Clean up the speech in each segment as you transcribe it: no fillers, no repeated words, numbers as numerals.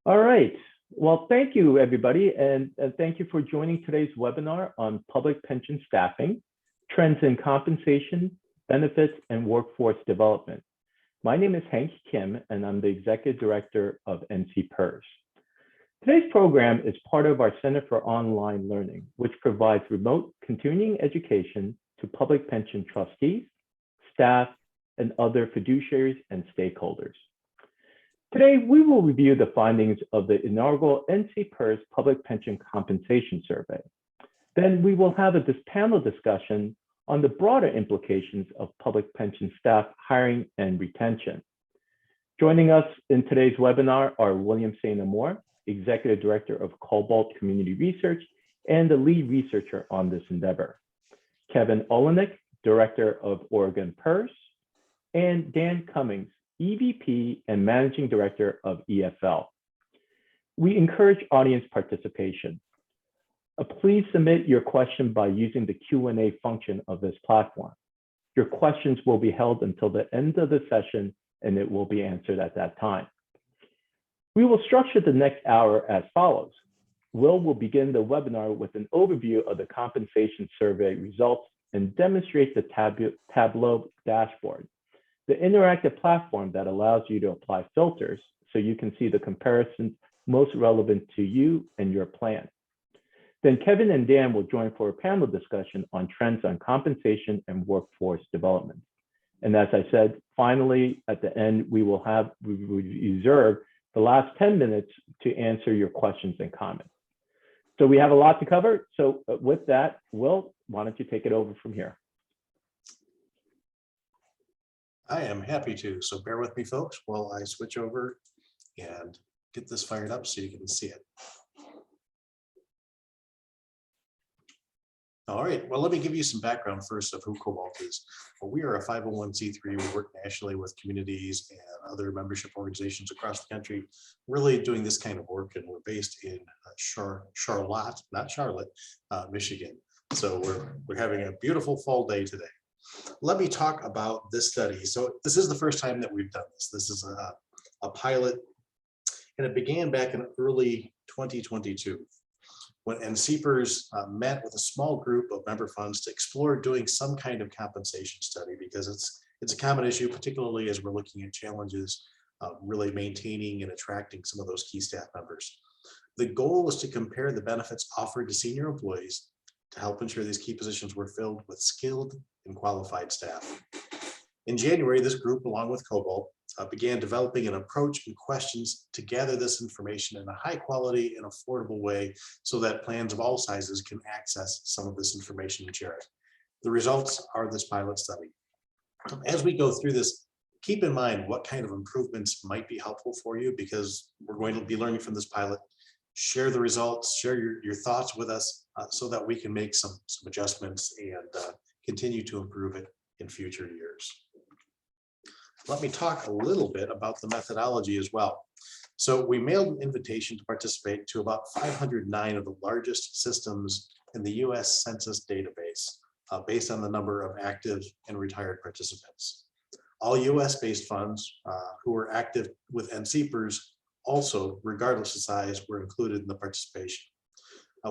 All right. Well, thank you, everybody, and thank you for joining today's webinar on public pension staffing, trends in compensation, benefits, and workforce development. My name is Hank Kim, and I'm the Executive Director of NCPERS. Today's program is part of our Center for Online Learning, which provides remote continuing education to public pension trustees, staff, and other fiduciaries and stakeholders. Today, we will review the findings of the inaugural NCPERS Public Pension Compensation Survey. Then we will have a panel discussion on the broader implications of public pension staff hiring and retention. Joining us in today's webinar are William Saina-Moore, Executive Director of Cobalt Community Research and the lead researcher on this endeavor, Kevin Olenek, Director of Oregon PERS, and Dan Cummings, EVP and Managing Director of EFL. We encourage audience participation. Please submit your question by using the Q&A function of this platform. Your questions will be held until the end of the session, and it will be answered at that time. We will structure the next hour as follows. Will begin the webinar with an overview of the compensation survey results and demonstrate the Tableau dashboard, the interactive platform that allows you to apply filters so you can see the comparisons most relevant to you and your plan. Then Kevin and Dan will join for a panel discussion on trends on compensation and workforce development. And as I said, finally, at the end, we reserve the last 10 minutes to answer your questions and comments. So we have a lot to cover. So with that, Will, why don't you take it over from here? I am happy to. So bear with me, folks, while I switch over and get this fired up so you can see it. All right, well, let me give you some background first of who Cobalt is. Well, we are a 501c3. We work nationally with communities and other membership organizations across the country, really doing this kind of work. And we're based in Charlotte, not Charlotte, Michigan. So we're having a beautiful fall day today. Let me talk about this study. So this is the first time that we've done this. This is a pilot, and it began back in early 2022. When NCPERS met with a small group of member funds to explore doing some kind of compensation study, because it's a common issue, particularly as we're looking at challenges really maintaining and attracting some of those key staff members. The goal was to compare the benefits offered to senior employees to help ensure these key positions were filled with skilled and qualified staff. In January, this group, along with Cobalt, began developing an approach and questions to gather this information in a high quality and affordable way so that plans of all sizes can access some of this information and share it. The results are this pilot study. As we go through this, keep in mind what kind of improvements might be helpful for you, because we're going to be learning from this pilot. Share the results, share your thoughts with us so that we can make some adjustments and continue to improve it in future years. Let me talk a little bit about the methodology as well. So we mailed an invitation to participate to about 509 of the largest systems in the US Census database, based on the number of active and retired participants. All US-based funds who were active with NCPERS also, regardless of size, were included in the participation.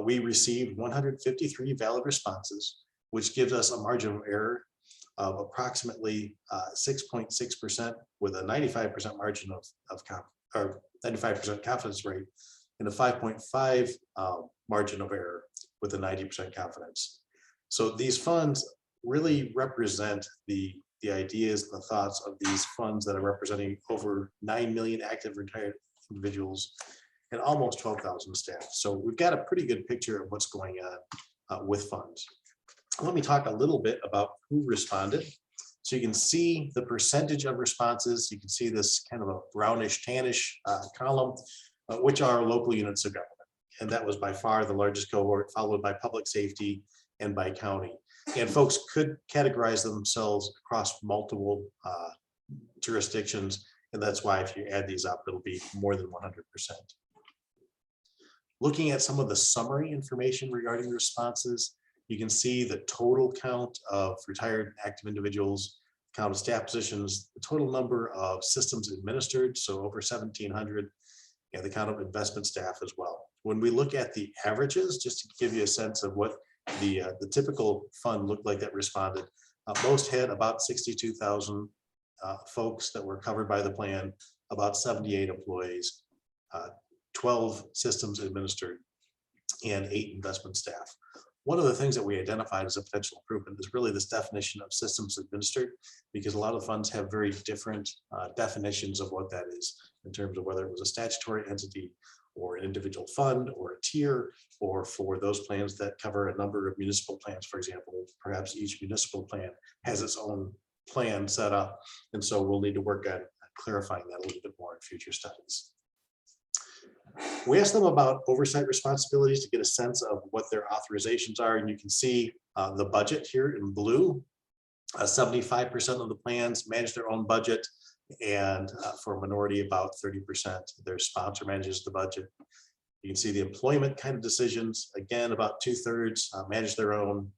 We received 153 valid responses, which gives us a margin of error of approximately 6.6% with a 95% margin or 95% confidence rate, and a 5.5 margin of error with a 90% confidence. So these funds really represent the ideas and the thoughts of these funds that are representing over 9 million active retired individuals and almost 12,000 staff. So we've got a pretty good picture of what's going on with funds. Let me talk a little bit about who responded. So you can see the percentage of responses. You can see this kind of a brownish, tannish column, which are local units of government. And that was by far the largest cohort, followed by public safety and by county. And folks could categorize themselves across multiple jurisdictions. And that's why if you add these up, it'll be more than 100%. Looking at some of the summary information regarding the responses, you can see the total count of retired active individuals, count of staff positions, the total number of systems administered, so over 1,700, and the count of investment staff as well. When we look at the averages, just to give you a sense of what the typical fund looked like that responded, most had about 62,000 folks that were covered by the plan, about 78 employees, 12 systems administered, and 8 investment staff. One of the things that we identified as a potential improvement is really this definition of systems administered, because a lot of funds have very different definitions of what that is in terms of whether it was a statutory entity or an individual fund or a tier, or for those plans that cover a number of municipal plans, for example, perhaps each municipal plan has its own plan set up. And so we'll need to work on clarifying that a little bit more in future studies. We asked them about oversight responsibilities to get a sense of what their authorizations are. And you can see the budget here in blue. 75% of the plans manage their own budget, and for a minority, about 30%. Their sponsor manages the budget. You can see the employment kind of decisions. Again, about 2/3 manage their own.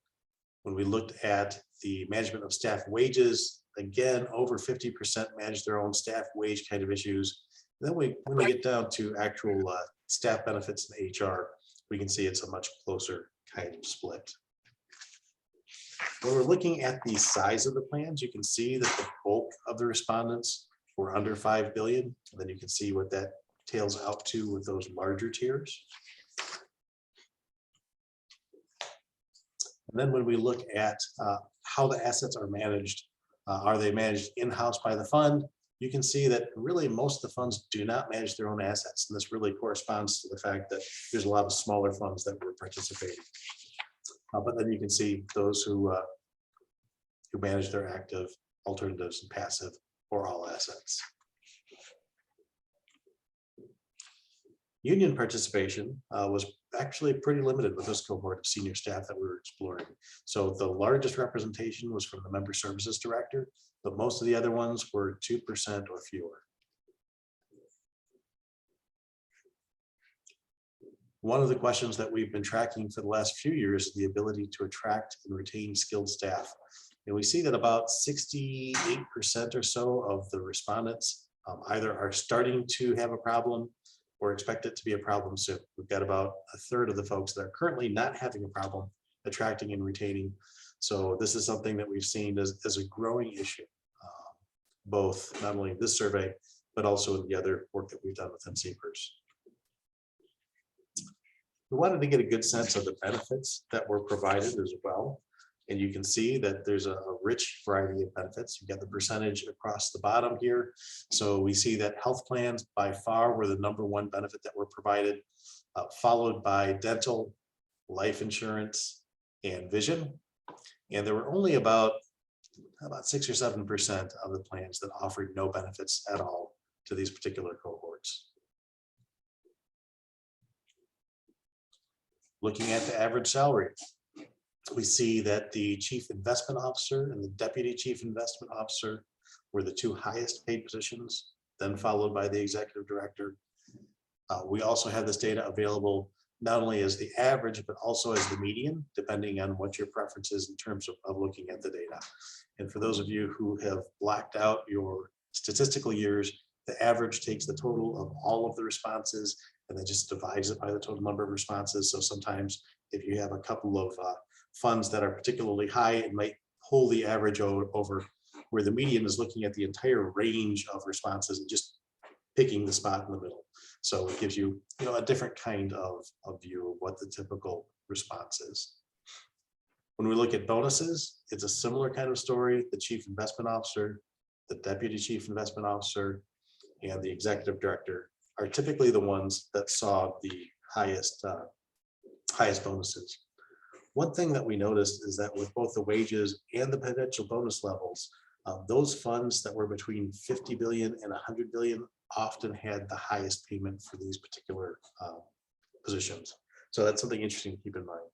When we looked at the management of staff wages, again, over 50% manage their own staff wage kind of issues. Then when we get down to actual staff benefits and HR, we can see it's a much closer kind of split. When we're looking at the size of the plans, you can see that the bulk of the respondents were under 5 billion. And then you can see what that tails out to with those larger tiers. And then when we look at how the assets are managed, are they managed in-house by the fund? You can see that really most of the funds do not manage their own assets. And this really corresponds to the fact that there's a lot of smaller funds that were participating. But then you can see those who manage their active, alternatives, and passive, or all assets. Union participation was actually pretty limited with this cohort of senior staff that we were exploring. So the largest representation was from the member services director, but most of the other ones were 2% or fewer. One of the questions that we've been tracking for the last few years is the ability to attract and retain skilled staff. And we see that about 68% or so of the respondents either are starting to have a problem or expect it to be a problem soon. We've got about 1/3 of the folks that are currently not having a problem attracting and retaining. So this is something that we've seen as a growing issue, both not only in this survey, but also in the other work that we've done with NCPERS. We wanted to get a good sense of the benefits that were provided as well. And you can see that there's a rich variety of benefits. You've got the percentage across the bottom here. So we see that health plans by far were the #1 benefit that were provided, followed by dental, life insurance, and vision. And there were only about 6 or 7% of the plans that offered no benefits at all to these particular cohorts. Looking at the average salary, we see that the chief investment officer and the deputy chief investment officer were the 2 highest paid positions, then followed by the executive director. We also have this data available not only as the average, but also as the median, depending on what your preference is in terms of looking at the data. And for those of you who have blacked out your statistical years, the average takes the total of all of the responses and then just divides it by the total number of responses. So sometimes if you have a couple of funds that are particularly high, it might pull the average over, where the median is looking at the entire range of responses and just picking the spot in the middle. So it gives you, a different kind of view of what the typical response is. When we look at bonuses, it's a similar kind of story. The chief investment officer, the deputy chief investment officer, and the executive director are typically the ones that saw the highest bonuses. One thing that we noticed is that with both the wages and the potential bonus levels, those funds that were between 50 billion and 100 billion often had the highest payment for these particular positions. So that's something interesting to keep in mind.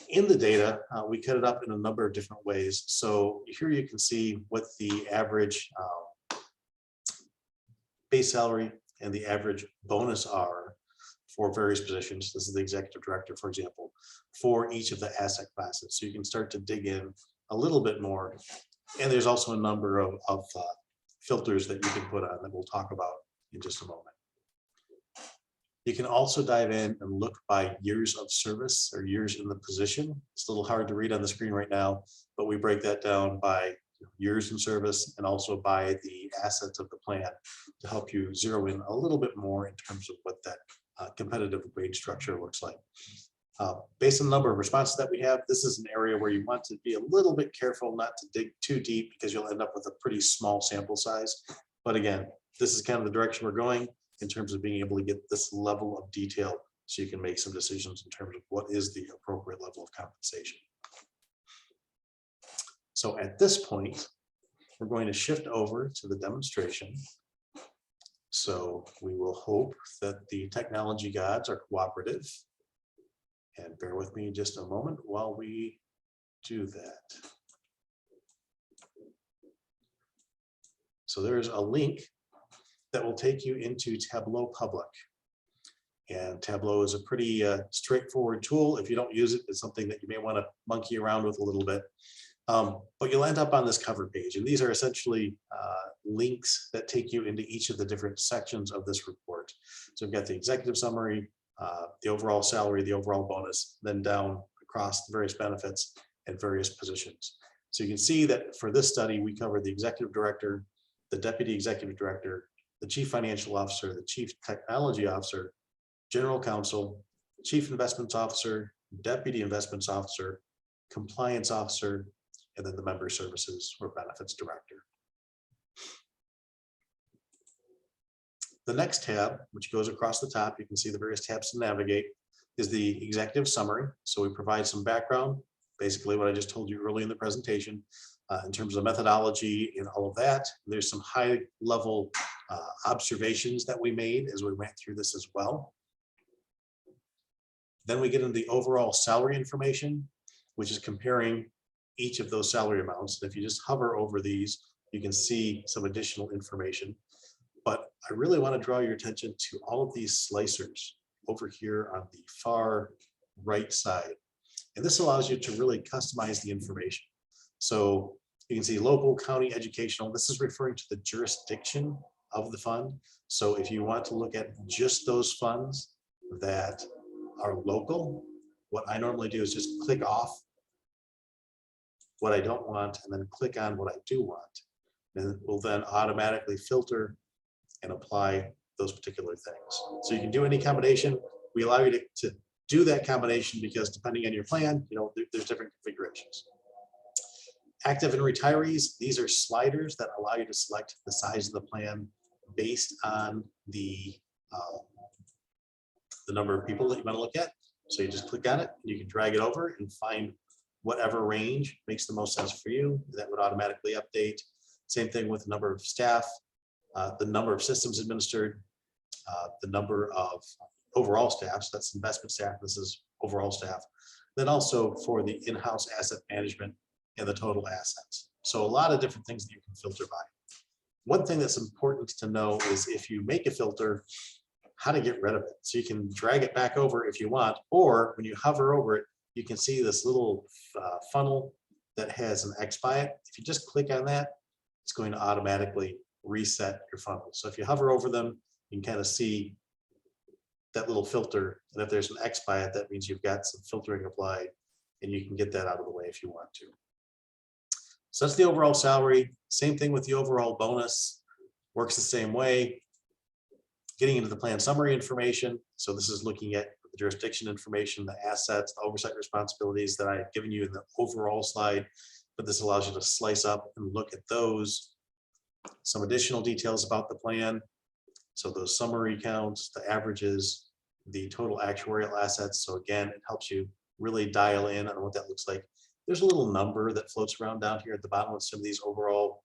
In the data, we cut it up in a number of different ways. So here you can see what the average base salary and the average bonus are for various positions. This is the executive director, for example, for each of the asset classes. So you can start to dig in a little bit more. And there's also a number of filters that you can put on that we'll talk about in just a moment. You can also dive in and look by years of service or years in the position. It's a little hard to read on the screen right now, but we break that down by years in service and also by the assets of the plan to help you zero in a little bit more in terms of what that competitive wage structure looks like. Based on the number of responses that we have, this is an area where you want to be a little bit careful not to dig too deep because you'll end up with a pretty small sample size. But again, this is kind of the direction we're going in terms of being able to get this level of detail so you can make some decisions in terms of what is the appropriate level of compensation. So at this point, we're going to shift over to the demonstration. So we will hope that the technology gods are cooperative. And bear with me just a moment while we do that. So there's a link that will take you into Tableau Public. And Tableau is a pretty straightforward tool. If you don't use it, it's something that you may want to monkey around with a little bit. But you'll end up on this cover page. And these are essentially links that take you into each of the different sections of this report. So we've got the executive summary, the overall salary, the overall bonus, then down across the various benefits and various positions. So you can see that for this study, we covered the executive director, the deputy executive director, the chief financial officer, the chief technology officer, general counsel, chief investments officer, deputy investments officer, compliance officer, and then the member services or benefits director. The next tab, which goes across the top, you can see the various tabs to navigate, is the executive summary. So we provide some background, basically what I just told you early in the presentation, in terms of methodology and all of that. There's some high level observations that we made as we went through this as well. Then we get into the overall salary information, which is comparing each of those salary amounts. And if you just hover over these, you can see some additional information. But I really want to draw your attention to all of these slicers over here on the far right side. And this allows you to really customize the information. So you can see local, county, educational. This is referring to the jurisdiction of the fund. So if you want to look at just those funds that are local, what I normally do is just click off what I don't want and then click on what I do want. And it will then automatically filter and apply those particular things. So you can do any combination. We allow you to do that combination because depending on your plan, there's different configurations. Active and retirees, these are sliders that allow you to select the size of the plan based on the number of people that you want to look at. So you just click on it, and you can drag it over and find whatever range makes the most sense for you. That would automatically update. Same thing with the number of staff, the number of systems administered, the number of overall staff. So that's investment staff. This is overall staff. Then also for the in-house asset management and the total assets. So a lot of different things that you can filter by. One thing that's important to know is if you make a filter, how to get rid of it. So you can drag it back over if you want, or when you hover over it, you can see this little funnel that has an X by it. If you just click on that, it's going to automatically reset your funnel. So if you hover over them, you can kind of see that little filter. And if there's an X by it, that means you've got some filtering applied, and you can get that out of the way if you want to. So that's the overall salary. Same thing with the overall bonus. Works the same way. Getting into the plan summary information. So this is looking at the jurisdiction information, the assets, the oversight responsibilities that I've given you in the overall slide, but this allows you to slice up and look at those. Some additional details about the plan. So those summary counts, the averages, the total actuarial assets. So again, it helps you really dial in on what that looks like. There's a little number that floats around down here at the bottom of some of these overall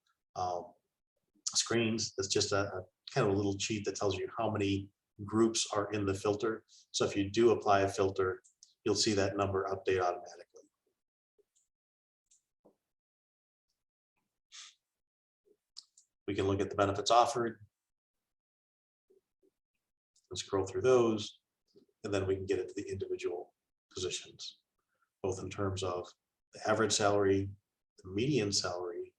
screens. That's just a kind of a little cheat that tells you how many groups are in the filter. So if you do apply a filter, you'll see that number update automatically. We can look at the benefits offered and scroll through those, and then we can get into the individual positions, both in terms of the average salary, the median salary,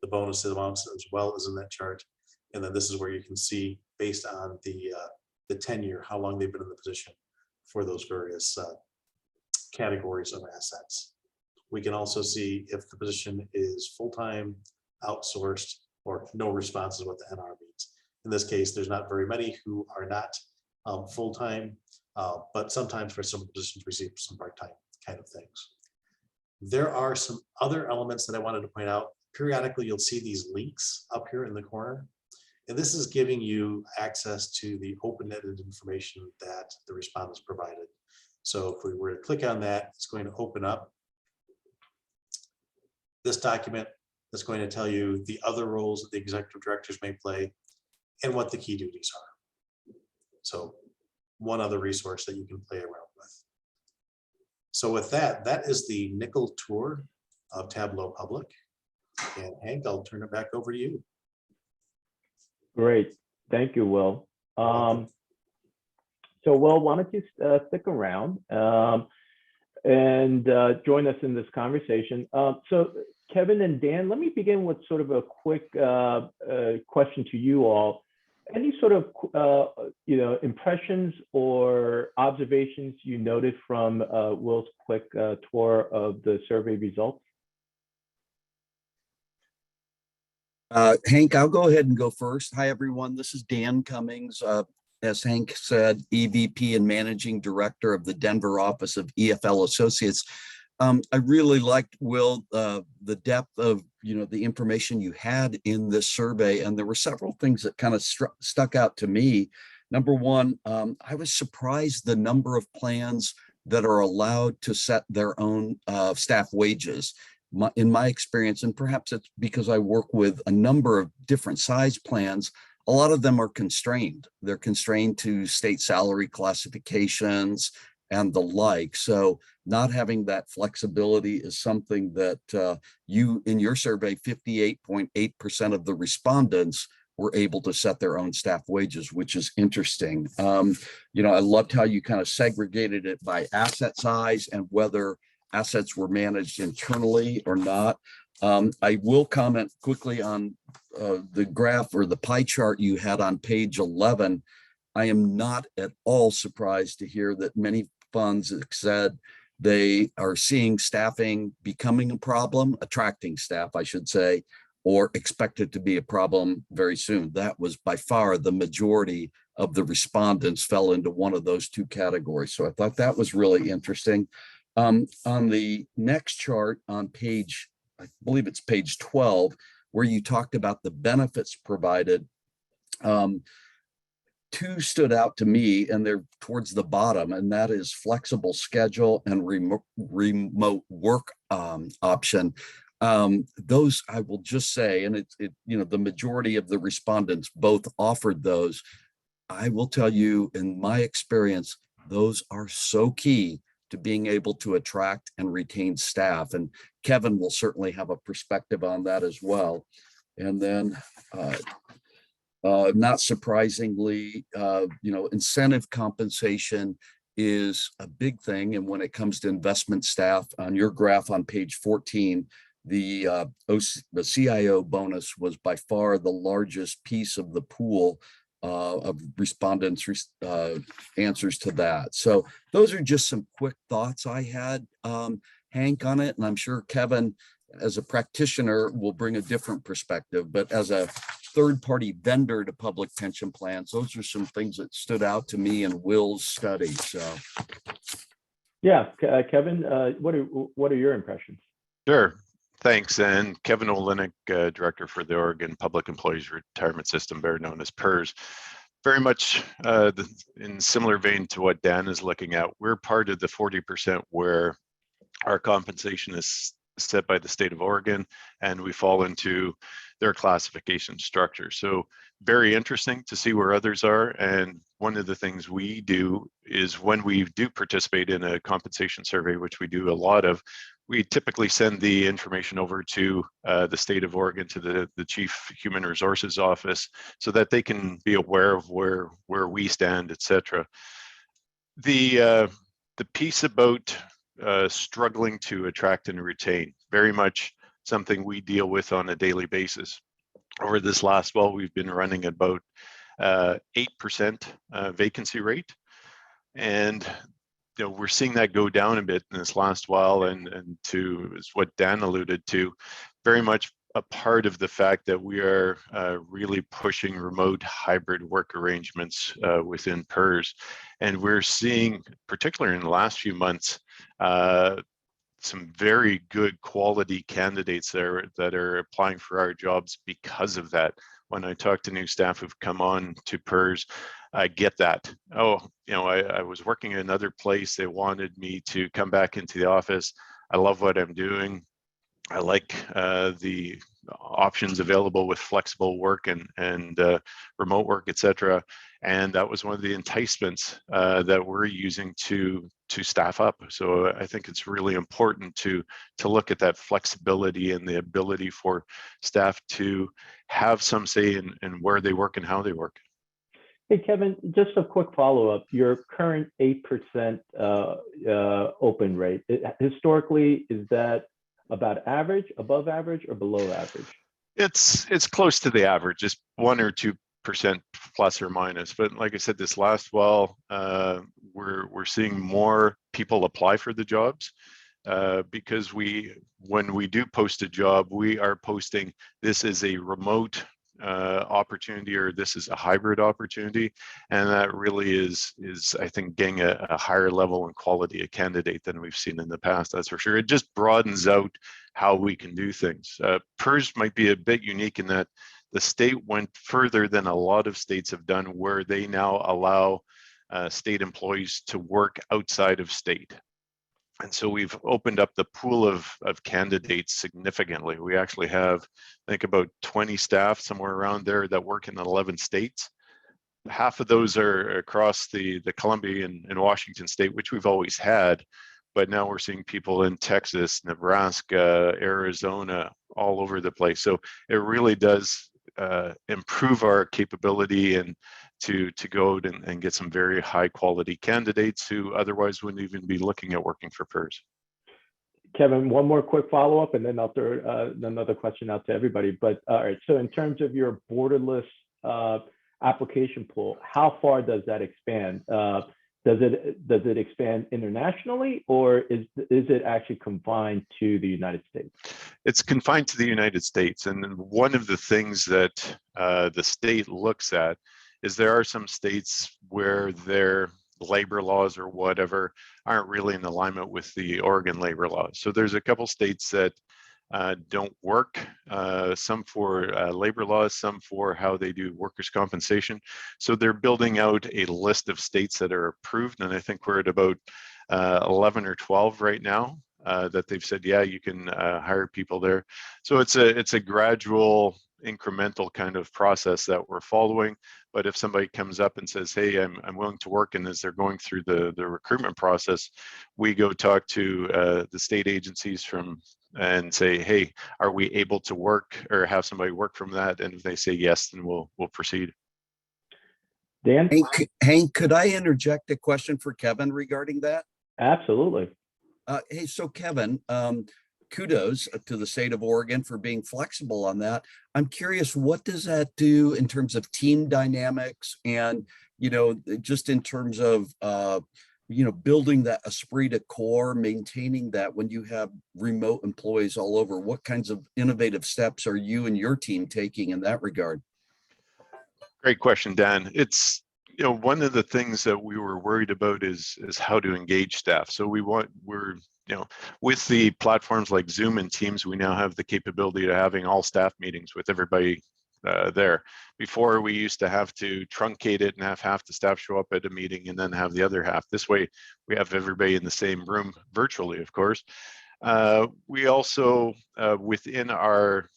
the the bonus amounts as well as in that chart. And then this is where you can see based on the tenure, how long they've been in the position for those various categories of assets. We can also see if the position is full-time, outsourced, or no response is what the NR means. In this case, there's not very many who are not full-time, but sometimes for some positions receive some part-time kind of things. There are some other elements that I wanted to point out. Periodically, you'll see these links up here in the corner. And this is giving you access to the open-ended information that the respondents provided. So if we were to click on that, it's going to open up this document that's going to tell you the other roles that the executive directors may play and what the key duties are. So one other resource that you can play around with. So with that, that is the nickel tour of Tableau Public. And Hank, I'll turn it back over to you. Great. Thank you, Will. So Will, why don't you stick around and join us in this conversation. So Kevin and Dan, let me begin with sort of a quick question to you all. Any sort of impressions or observations you noted from Will's quick tour of the survey results? Hank, I'll go ahead and go first. Hi, everyone. This is Dan Cummings. As Hank said, EVP and Managing Director of the Denver office of EFL Associates. I really liked, Will, the depth of the information you had in this survey, and there were several things that kind of stuck out to me. Number one, I was surprised the number of plans that are allowed to set their own staff wages. In my experience, and perhaps it's because I work with a number of different size plans, a lot of them are constrained. They're constrained to state salary classifications and the like. So not having that flexibility is something that you, in your survey, 58.8% of the respondents were able to set their own staff wages, which is interesting. I loved how you kind of segregated it by asset size and whether assets were managed internally or not. I will comment quickly on the graph or the pie chart you had on page 11. I am not at all surprised to hear that many funds said they are seeing staffing becoming a problem, attracting staff, I should say, or expected to be a problem very soon. That was by far the majority of the respondents fell into one of those two categories. So I thought that was really interesting. On the next chart on page, I believe it's page 12, where you talked about the benefits provided, two stood out to me, and they're towards the bottom, and that is flexible schedule and remote work option. Those, I will just say, and the majority of the respondents both offered those. I will tell you, in my experience, those are so key to being able to attract and retain staff. And Kevin will certainly have a perspective on that as well. And then, not surprisingly, incentive compensation is a big thing. And when it comes to investment staff, on your graph on page 14, the CIO bonus was by far the largest piece of the pool of respondents' answers to that. So those are just some quick thoughts I had, Hank, on it. And I'm sure Kevin, as a practitioner, will bring a different perspective. But as a third-party vendor to public pension plans, those are some things that stood out to me in Will's study. So, yeah, Kevin, what are your impressions? Sure. Thanks. And Kevin Olenek, Director for the Oregon Public Employees Retirement System, better known as PERS. Very much in similar vein to what Dan is looking at. We're part of the 40% where our compensation is set by the state of Oregon, and we fall into their classification structure. So very interesting to see where others are. And one of the things we do is when we do participate in a compensation survey, which we do a lot of, we typically send the information over to the state of Oregon, to the Chief Human Resources Office, so that they can be aware of where we stand, et cetera. The piece about struggling to attract and retain, very much something we deal with on a daily basis. Over this last fall, we've been running about 8% vacancy rate, and we're seeing that go down a bit in this last while, and to is what Dan alluded to, very much a part of the fact that we are really pushing remote hybrid work arrangements within PERS. And we're seeing, particularly in the last few months, some very good quality candidates there that are applying for our jobs because of that. When I talk to new staff who've come on to PERS, I get that. Oh, I was working at another place. They wanted me to come back into the office. I love what I'm doing. I like the options available with flexible work and remote work, etc. And that was one of the enticements that we're using to staff up. So I think it's really important to look at that flexibility and the ability for staff to have some say in where they work and how they work. Hey, Kevin, just a quick follow-up. Your current 8% open rate, historically, is that about average, above average, or below average? It's close to the average, just 1 or 2% plus or minus. But like I said, this last while, we're seeing more people apply for the jobs because when we do post a job, we are posting this is a remote opportunity, or this is a hybrid opportunity, and that really is I think getting a higher level and quality of candidate than we've seen in the past. That's for sure. It just broadens out how we can do things. PERS might be a bit unique in that the state went further than a lot of states have done, where they now allow state employees to work outside of state. And so we've opened up the pool of candidates significantly. We actually have, I think, about 20 staff, somewhere around there, that work in 11 states. Half of those are across the Columbia and Washington state, which we've always had. But now we're seeing people in Texas, Nebraska, Arizona, all over the place. So it really does improve our capability and to go out and get some very high quality candidates who otherwise wouldn't even be looking at working for PERS. Kevin, one more quick follow-up, and then I'll throw another question out to everybody. But all right, so in terms of your borderless application pool, how far does that expand? Does it expand internationally, or is it actually confined to the United States? It's confined to the United States. And one of the things that the state looks at is there are some states where their labor laws or whatever aren't really in alignment with the Oregon labor laws. So there's a couple states that don't work, some for labor laws, some for how they do workers' compensation. So they're building out a list of states that are approved, and I think we're at about 11 or 12 right now that they've said, yeah, you can hire people there. So it's a gradual, incremental kind of process that we're following. But if somebody comes up and says, hey, I'm willing to work, and as they're going through the recruitment process, we go talk to the state agencies and say, hey, are we able to work or have somebody work from that? And if they say yes, then we'll proceed. Dan? Hank, could I interject a question for Kevin regarding that? Absolutely. Hey, so Kevin, kudos to the state of Oregon for being flexible on that. I'm curious, what does that do in terms of team dynamics and, just in terms of, building that esprit de corps, maintaining that when you have remote employees all over? What kinds of innovative steps are you and your team taking in that regard? Great question, Dan. It's, one of the things that we were worried about is how to engage staff. So with the platforms like Zoom and Teams, we now have the capability of having all staff meetings with everybody there. Before, we used to have to truncate it and have half the staff show up at a meeting and then have the other half. This way, we have everybody in the same room, virtually, of course. We also, within our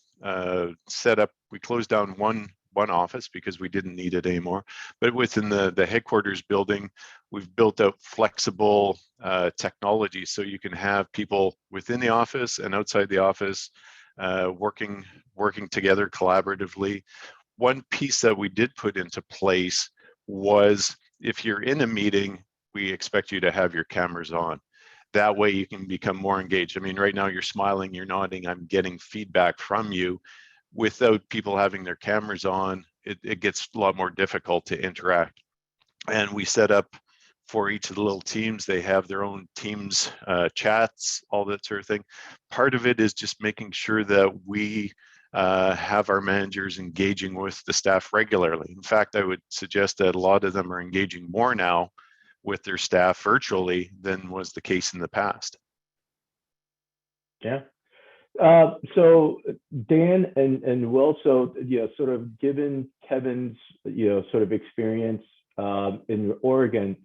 setup, we closed down one office because we didn't need it anymore. But within the headquarters building, we've built out flexible technology, so you can have people within the office and outside the office working together collaboratively. One piece that we did put into place was, if you're in a meeting, we expect you to have your cameras on. that way you can become more engaged. I mean, right now you're smiling, you're nodding, I'm getting feedback from you. Without people having their cameras on, it gets a lot more difficult to interact. And we set up for each of the little teams, they have their own teams chats, all that sort of thing. Part of it is just making sure that we have our managers engaging with the staff regularly. In fact, I would suggest that a lot of them are engaging more now with their staff virtually than was the case in the past. Yeah. So Dan and Will, so sort of given Kevin's sort of experience in Oregon,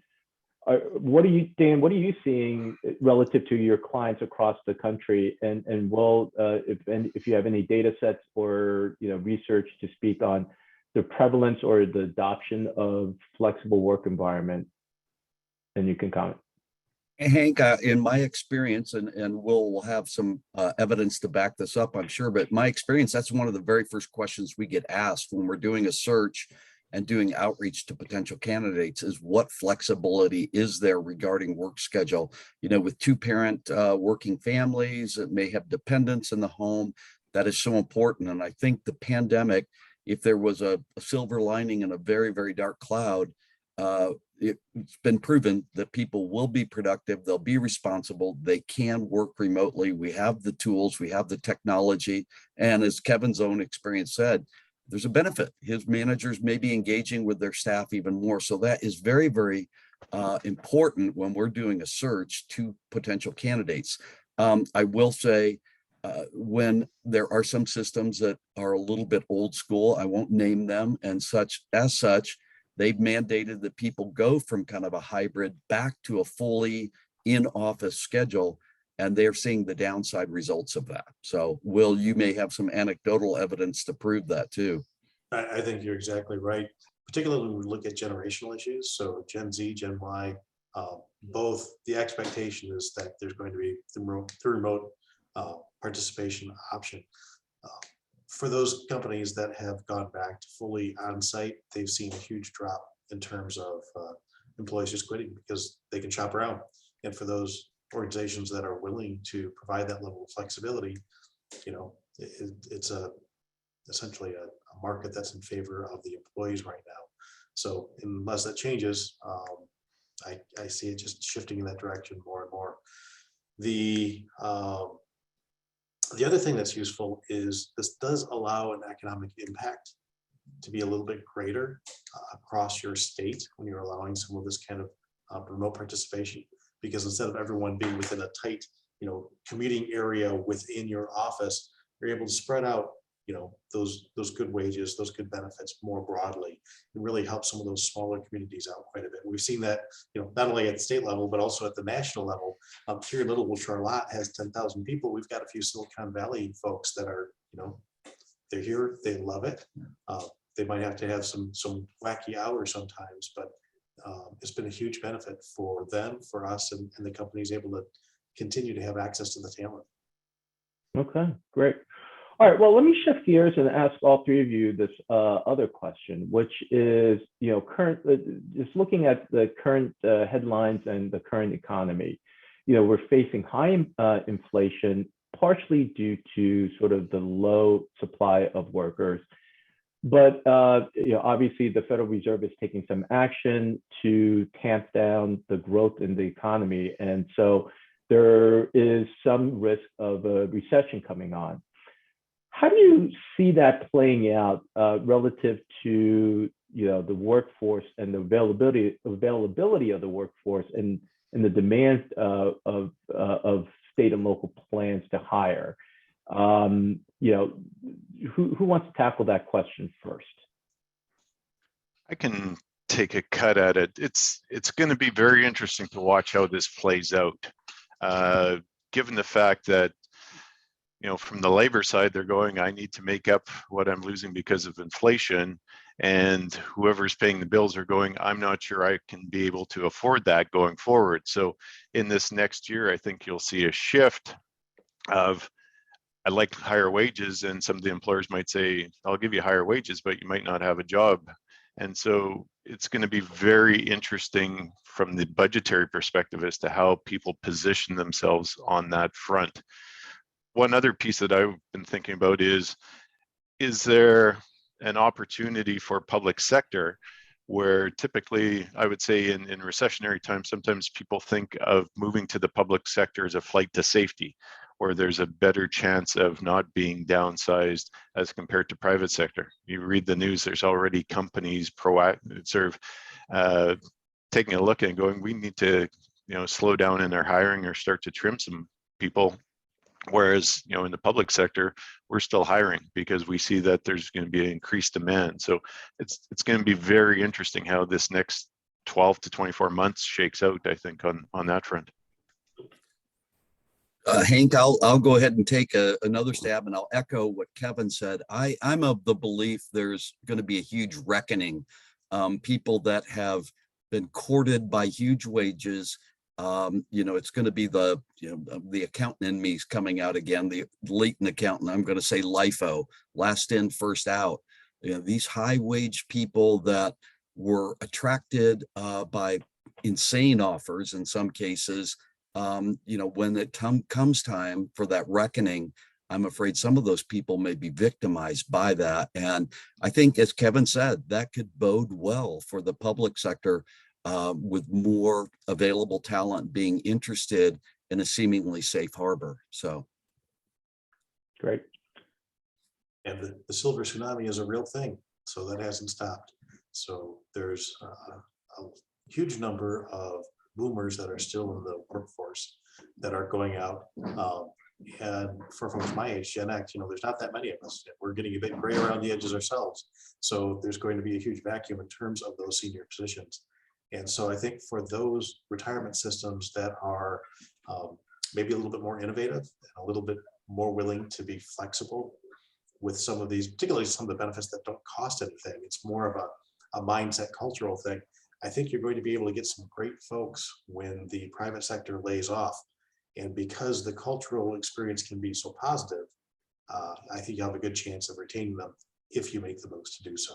what are you seeing relative to your clients across the country? And Will, if you have any data sets or research to speak on the prevalence or the adoption of flexible work environment, then you can comment. Hank, in my experience, and we'll have some evidence to back this up, I'm sure, but my experience, that's one of the very first questions we get asked when we're doing a search and doing outreach to potential candidates is what flexibility is there regarding work schedule? With two-parent working families that may have dependents in the home, that is so important. And I think the pandemic, if there was a silver lining in a very, very dark cloud, it's been proven that people will be productive, they'll be responsible, they can work remotely. We have the tools, we have the technology, and as Kevin's own experience said, there's a benefit. His managers may be engaging with their staff even more. So that is very, very important when we're doing a search to potential candidates. I will say, when there are some systems that are a little bit old school, I won't name them, and as such, they've mandated that people go from kind of a hybrid back to a fully in-office schedule, and they're seeing the downside results of that. So, Will, you may have some anecdotal evidence to prove that too. I think you're exactly right, particularly when we look at generational issues. So Gen Z, Gen Y, both the expectation is that there's going to be the remote participation option. For those companies that have gone back to fully on-site, they've seen a huge drop in terms of employees just quitting because they can shop around. And for those organizations that are willing to provide that level of flexibility, it's essentially a market that's in favor of the employees right now. So unless that changes, I see it just shifting in that direction more and more. The other thing that's useful is this does allow an economic impact to be a little bit greater across your state when you're allowing some of this kind of remote participation, because instead of everyone being within a tight, commuting area within your office, you're able to spread out, those good wages, those good benefits more broadly, and really help some of those smaller communities out quite a bit. We've seen that, not only at the state level, but also at the national level. Here in Little Charlotte has 10,000 people. We've got a few Silicon Valley folks that are, they're here, they love it. They might have to have some wacky hours sometimes, but it's been a huge benefit for them, for us, and the company's able to continue to have access to the talent. Okay, great. All right, well, let me shift gears and ask all three of you this other question, which is, just looking at the current headlines and the current economy, we're facing high inflation, partially due to sort of the low supply of workers. But obviously, the Federal Reserve is taking some action to tamp down the growth in the economy. And so there is some risk of a recession coming on. How do you see that playing out relative to the workforce and the availability of the workforce and the demands of state and local plans to hire? Who wants to tackle that question first? I can take a cut at it. It's going to be very interesting to watch how this plays out, given the fact that from the labor side, they're going, I need to make up what I'm losing because of inflation. And whoever's paying the bills are going, I'm not sure I can be able to afford that going forward. So in this next year, I think you'll see a shift of, I like higher wages, and some of the employers might say, I'll give you higher wages, but you might not have a job And so it's going to be very interesting from the budgetary perspective as to how people position themselves on that front. One other piece that I've been thinking about is there an opportunity for public sector where typically I would say in recessionary times, sometimes people think of moving to the public sector as a flight to safety, or there's a better chance of not being downsized as compared to private sector. You read the news, there's already companies taking a look and going, we need to slow down in our hiring or start to trim some people. Whereas, in the public sector, we're still hiring because we see that there's going to be an increased demand. So it's going to be very interesting how this next 12 to 24 months shakes out, I think, on that front. Hank, I'll go ahead and take another stab, and I'll echo what Kevin said. I'm of the belief there's going to be a huge reckoning. People that have been courted by huge wages, it's going to be the accountant in me is coming out again, the latent accountant. I'm going to say LIFO, last in, first out. These high wage people that were attracted by insane offers in some cases, when it comes time for that reckoning, I'm afraid some of those people may be victimized by that. And I think, as Kevin said, that could bode well for the public sector, with more available talent being interested in a seemingly safe harbor. So. Great. And the silver tsunami is a real thing. So that hasn't stopped. So there's a huge number of boomers that are still in the workforce that are going out. And for folks my age, Gen X, there's not that many of us. We're getting a bit gray around the edges ourselves. So there's going to be a huge vacuum in terms of those senior positions. And so I think for those retirement systems that are maybe a little bit more innovative and a little bit more willing to be flexible with some of these, particularly some of the benefits that don't cost anything, it's more of a mindset cultural thing. I think you're going to be able to get some great folks when the private sector lays off. And because the cultural experience can be so positive, I think you have a good chance of retaining them if you make the moves to do so.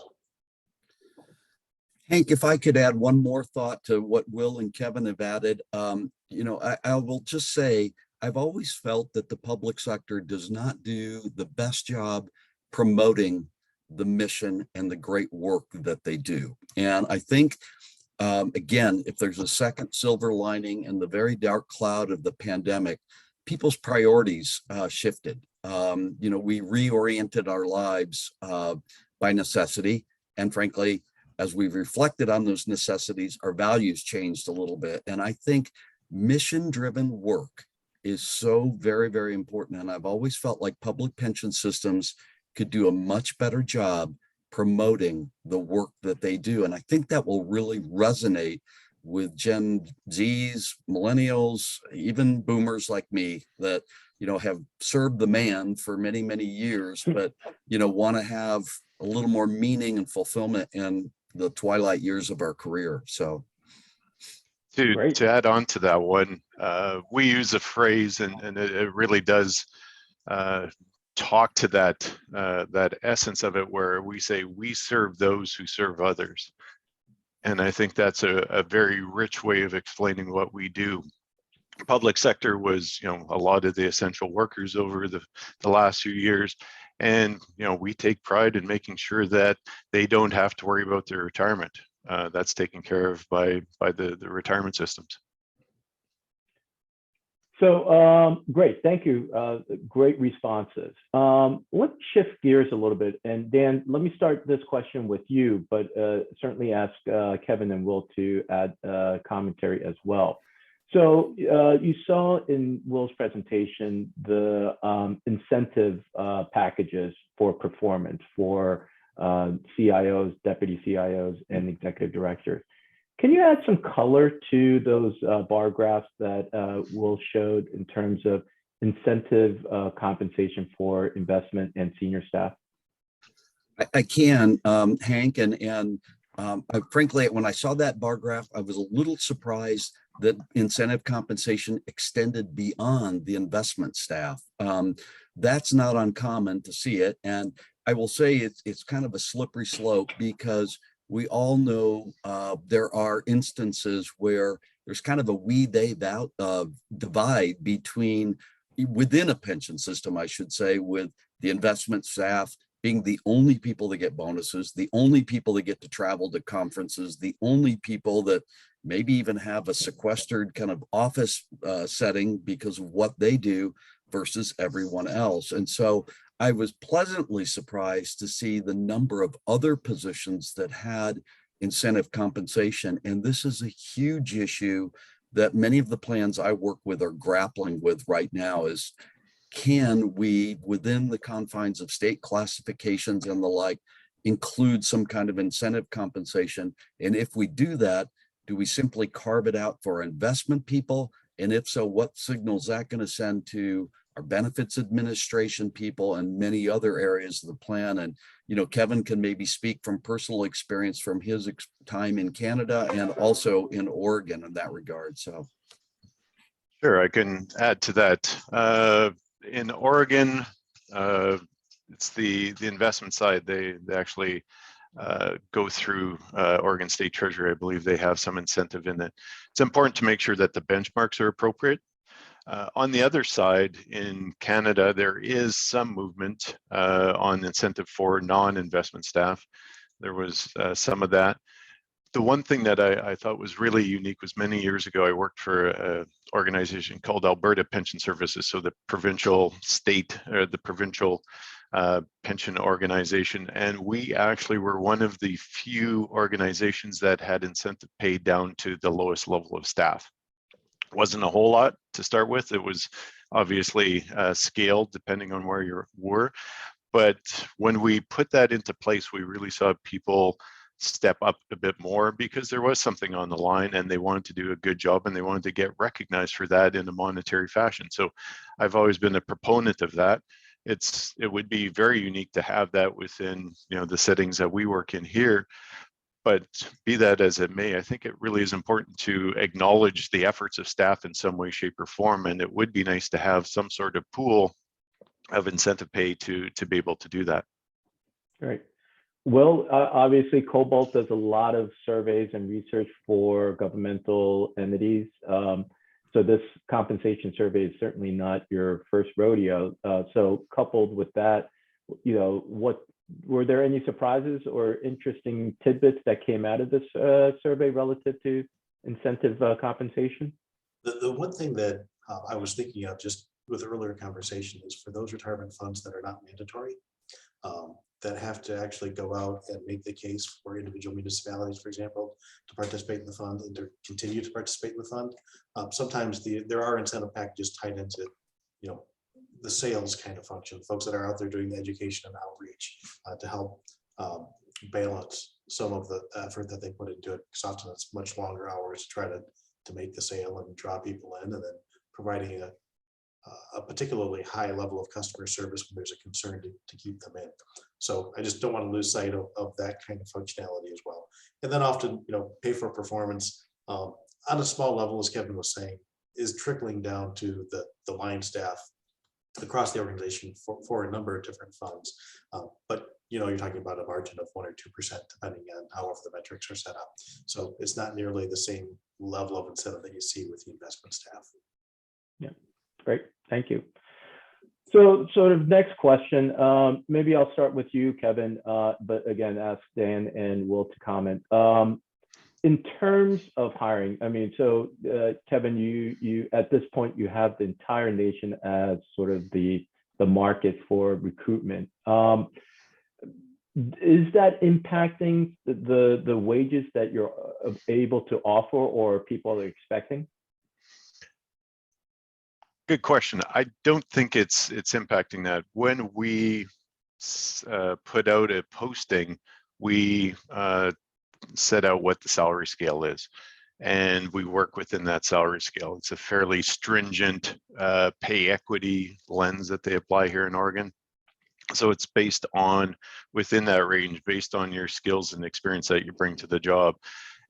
Hank, if I could add one more thought to what Will and Kevin have added, I will just say, I've always felt that the public sector does not do the best job promoting the mission and the great work that they do. And I think, again, if there's a second silver lining in the very dark cloud of the pandemic, people's priorities shifted. We reoriented our lives by necessity. And frankly, as we've reflected on those necessities, our values changed a little bit. And I think mission-driven work is so very, very important. And I've always felt like public pension systems could do a much better job promoting the work that they do. And I think that will really resonate with Gen Zs, millennials, even boomers like me that, have served the man for many, many years, but, want to have a little more meaning and fulfillment in the twilight years of our career. So to add on to that one, we use a phrase and it really does talk to that essence of it, where we say we serve those who serve others. And I think that's a very rich way of explaining what we do. Public sector was, a lot of the essential workers over the last few years. And, we take pride in making sure that they don't have to worry about their retirement. That's taken care of by the retirement systems. So great, thank you. Great responses. Let's shift gears a little bit. And Dan, let me start this question with you, but certainly ask Kevin and Will to add commentary as well. So you saw in Will's presentation the incentive packages for performance for CIOs, deputy CIOs, and executive directors. Can you add some color to those bar graphs that Will showed in terms of incentive compensation for investment and senior staff? I can, Hank, and frankly, when I saw that bar graph, I was a little surprised that incentive compensation extended beyond the investment staff. That's not uncommon to see it. And I will say it's kind of a slippery slope, because we all know there are instances where there's kind of a we-they divide between within a pension system, I should say, with the investment staff being the only people that get bonuses, the only people that get to travel to conferences, the only people that maybe even have a sequestered kind of office setting because of what they do versus everyone else. And so I was pleasantly surprised to see the number of other positions that had incentive compensation. And this is a huge issue that many of the plans I work with are grappling with right now is, can we, within the confines of state classifications and the like, include some kind of incentive compensation? And if we do that, do we simply carve it out for investment people? And if so, what signal is that going to send to our benefits administration people and many other areas of the plan? And, you know, Kevin can maybe speak from personal experience from his time in Canada and also in Oregon in that regard. So. Sure, I can add to that. In Oregon, it's the investment side. They actually go through Oregon State Treasury. I believe they have some incentive in it. It's important to make sure that the benchmarks are appropriate. On the other side, in Canada, there is some movement on incentive for non-investment staff. There was some of that. The one thing that I thought was really unique was many years ago, I worked for an organization called Alberta Pension Services, so the provincial state or the provincial pension organization. And we actually were one of the few organizations that had incentive paid down to the lowest level of staff. Wasn't a whole lot to start with. It was obviously scaled depending on where you were. But when we put that into place, we really saw people step up a bit more because there was something on the line and they wanted to do a good job and they wanted to get recognized for that in a monetary fashion. So I've always been a proponent of that. It would be very unique to have that within, you know, the settings that we work in here. But be that as it may, I think it really is important to acknowledge the efforts of staff in some way, shape, or form. And it would be nice to have some sort of pool of incentive pay to be able to do that. Great. Well, obviously, Cobalt does a lot of surveys and research for governmental entities. So this compensation survey is certainly not your first rodeo. So coupled with that, you know, were there any surprises or interesting tidbits that came out of this survey relative to incentive compensation? The one thing that I was thinking of just with earlier conversation is for those retirement funds that are not mandatory, that have to actually go out and make the case for individual municipalities, for example, to participate in the fund and to continue to participate in the fund. Sometimes there are incentive packages tied into, you know, the sales kind of function, folks that are out there doing the education and outreach to help balance some of the effort that they put into it. Because often it's much longer hours to try to make the sale and draw people in, and then providing a particularly high level of customer service when there's a concern to keep them in. So I just don't want to lose sight of that kind of functionality as well. And then often, you know, pay for performance on a small level, as Kevin was saying, is trickling down to the line staff across the organization for a number of different funds. But, you know, you're talking about a margin of 1 or 2%, depending on however the metrics are set up. So it's not nearly the same level of incentive that you see with the investment staff. Yeah, great, thank you. So sort of next question, maybe I'll start with you, Kevin, but again, ask Dan and Will to comment. In terms of hiring, I mean, so Kevin, you at this point, you have the entire nation as sort of the market for recruitment. Is that impacting the wages that you're able to offer or people are expecting? Good question. I don't think it's impacting that. When we put out a posting, we set out what the salary scale is, and we work within that salary scale. It's a fairly stringent pay equity lens that they apply here in Oregon. So it's based on within that range, based on your skills and experience that you bring to the job.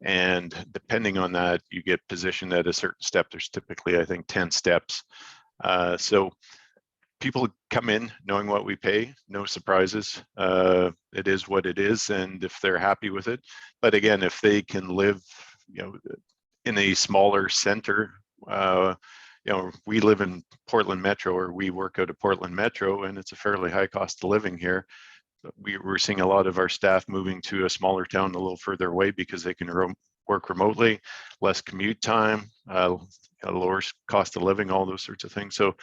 And depending on that, you get positioned at a certain step. There's typically, I think, 10 steps. So people come in knowing what we pay, no surprises. It is what it is, and if they're happy with it. But again, if they can live, in a smaller center, we live in Portland Metro, or we work out of Portland Metro, and it's a fairly high cost of living here. We're seeing a lot of our staff moving to a smaller town a little further away because they can work remotely, less commute time, lower cost of living, all those sorts of things. So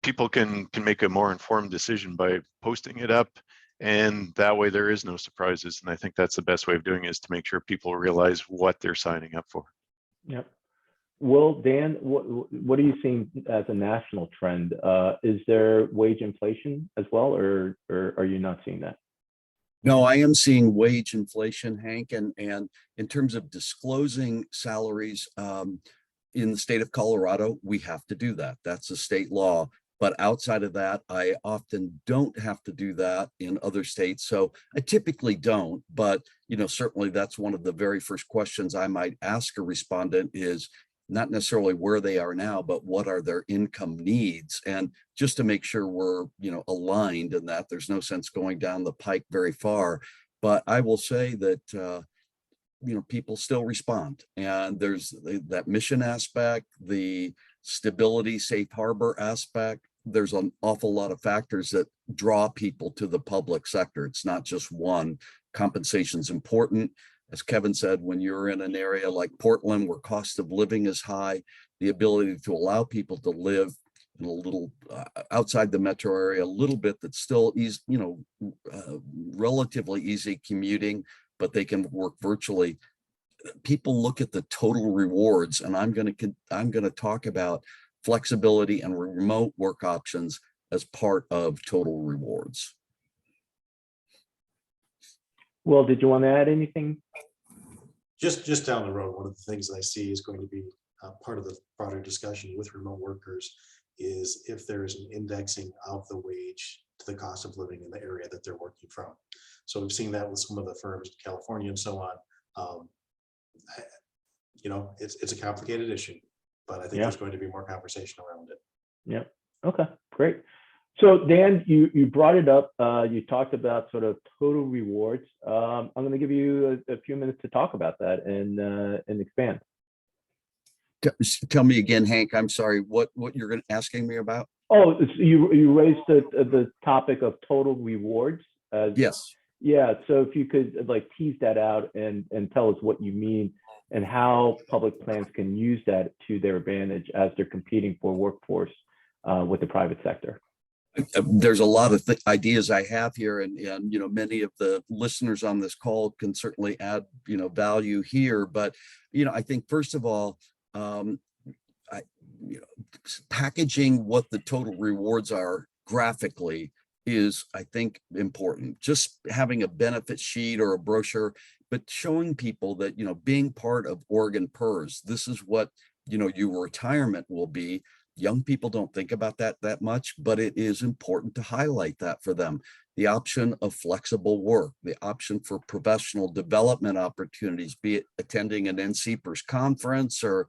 people can make a more informed decision by posting it up, and that way there is no surprises. And I think that's the best way of doing it, is to make sure people realize what they're signing up for. Yep. Well, Dan, what are you seeing as a national trend? Is there wage inflation as well, or are you not seeing that? No, I am seeing wage inflation, Hank, and in terms of disclosing salaries in the state of Colorado, we have to do that. That's a state law. But outside of that, I often don't have to do that in other states. So I typically don't, but certainly that's one of the very first questions I might ask a respondent is not necessarily where they are now, but what are their income needs? And just to make sure we're, aligned in that, there's no sense going down the pike very far. But I will say that, people still respond. And there's that mission aspect, the stability, safe harbor aspect. There's an awful lot of factors that draw people to the public sector. It's not just one. Compensation's important. As Kevin said, when you're in an area like Portland, where cost of living is high, the ability to allow people to live in a little outside the metro area, a little bit that's still easy, relatively easy commuting, but they can work virtually. People look at the total rewards, and I'm going to talk about flexibility and remote work options as part of total rewards. Well, did you want to add anything? Just down the road, one of the things that I see is going to be part of the broader discussion with remote workers is if there's an indexing of the wage to the cost of living in the area that they're working from. So we've seen that with some of the firms in California and so on. It's a complicated issue, but I think there's going to be more conversation around it. Yeah. Okay, great. So Dan, you brought it up. You talked about sort of total rewards. I'm going to give you a few minutes to talk about that and expand. Tell me again, Hank. I'm sorry. What you're asking me about? Oh, you raised the topic of total rewards. Yes. Yeah. So if you could tease that out and tell us what you mean and how public plans can use that to their advantage as they're competing for workforce with the private sector. There's a lot of ideas I have here, and many of the listeners on this call can certainly add value here. But I think first of all, packaging what the total rewards are graphically is, I think, important. Just having a benefit sheet or a brochure, but showing people that being part of Oregon PERS, this is what your retirement will be. Young people don't think about that much, but it is important to highlight that for them. The option of flexible work, the option for professional development opportunities, be it attending an NCPERS conference or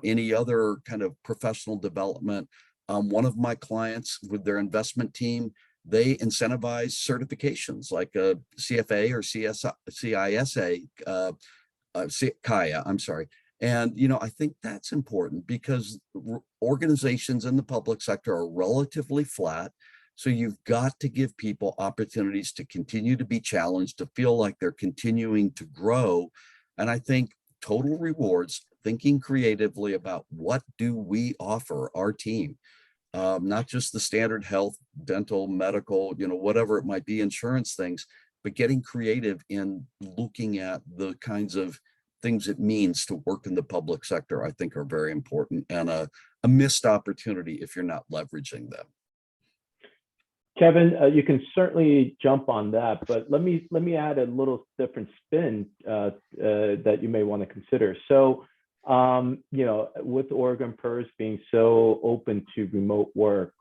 any other kind of professional development. One of my clients with their investment team, they incentivize certifications like a CFA or CISA, KIA, I'm sorry. And, I think that's important because organizations in the public sector are relatively flat. So you've got to give people opportunities to continue to be challenged, to feel like they're continuing to grow. And I think total rewards, thinking creatively about what do we offer our team, not just the standard health, dental, medical, whatever it might be, insurance things, but getting creative in looking at the kinds of things it means to work in the public sector, I think are very important, and a missed opportunity if you're not leveraging them. Kevin, you can certainly jump on that, but let me add a little different spin that you may want to consider. So, with Oregon PERS being so open to remote work,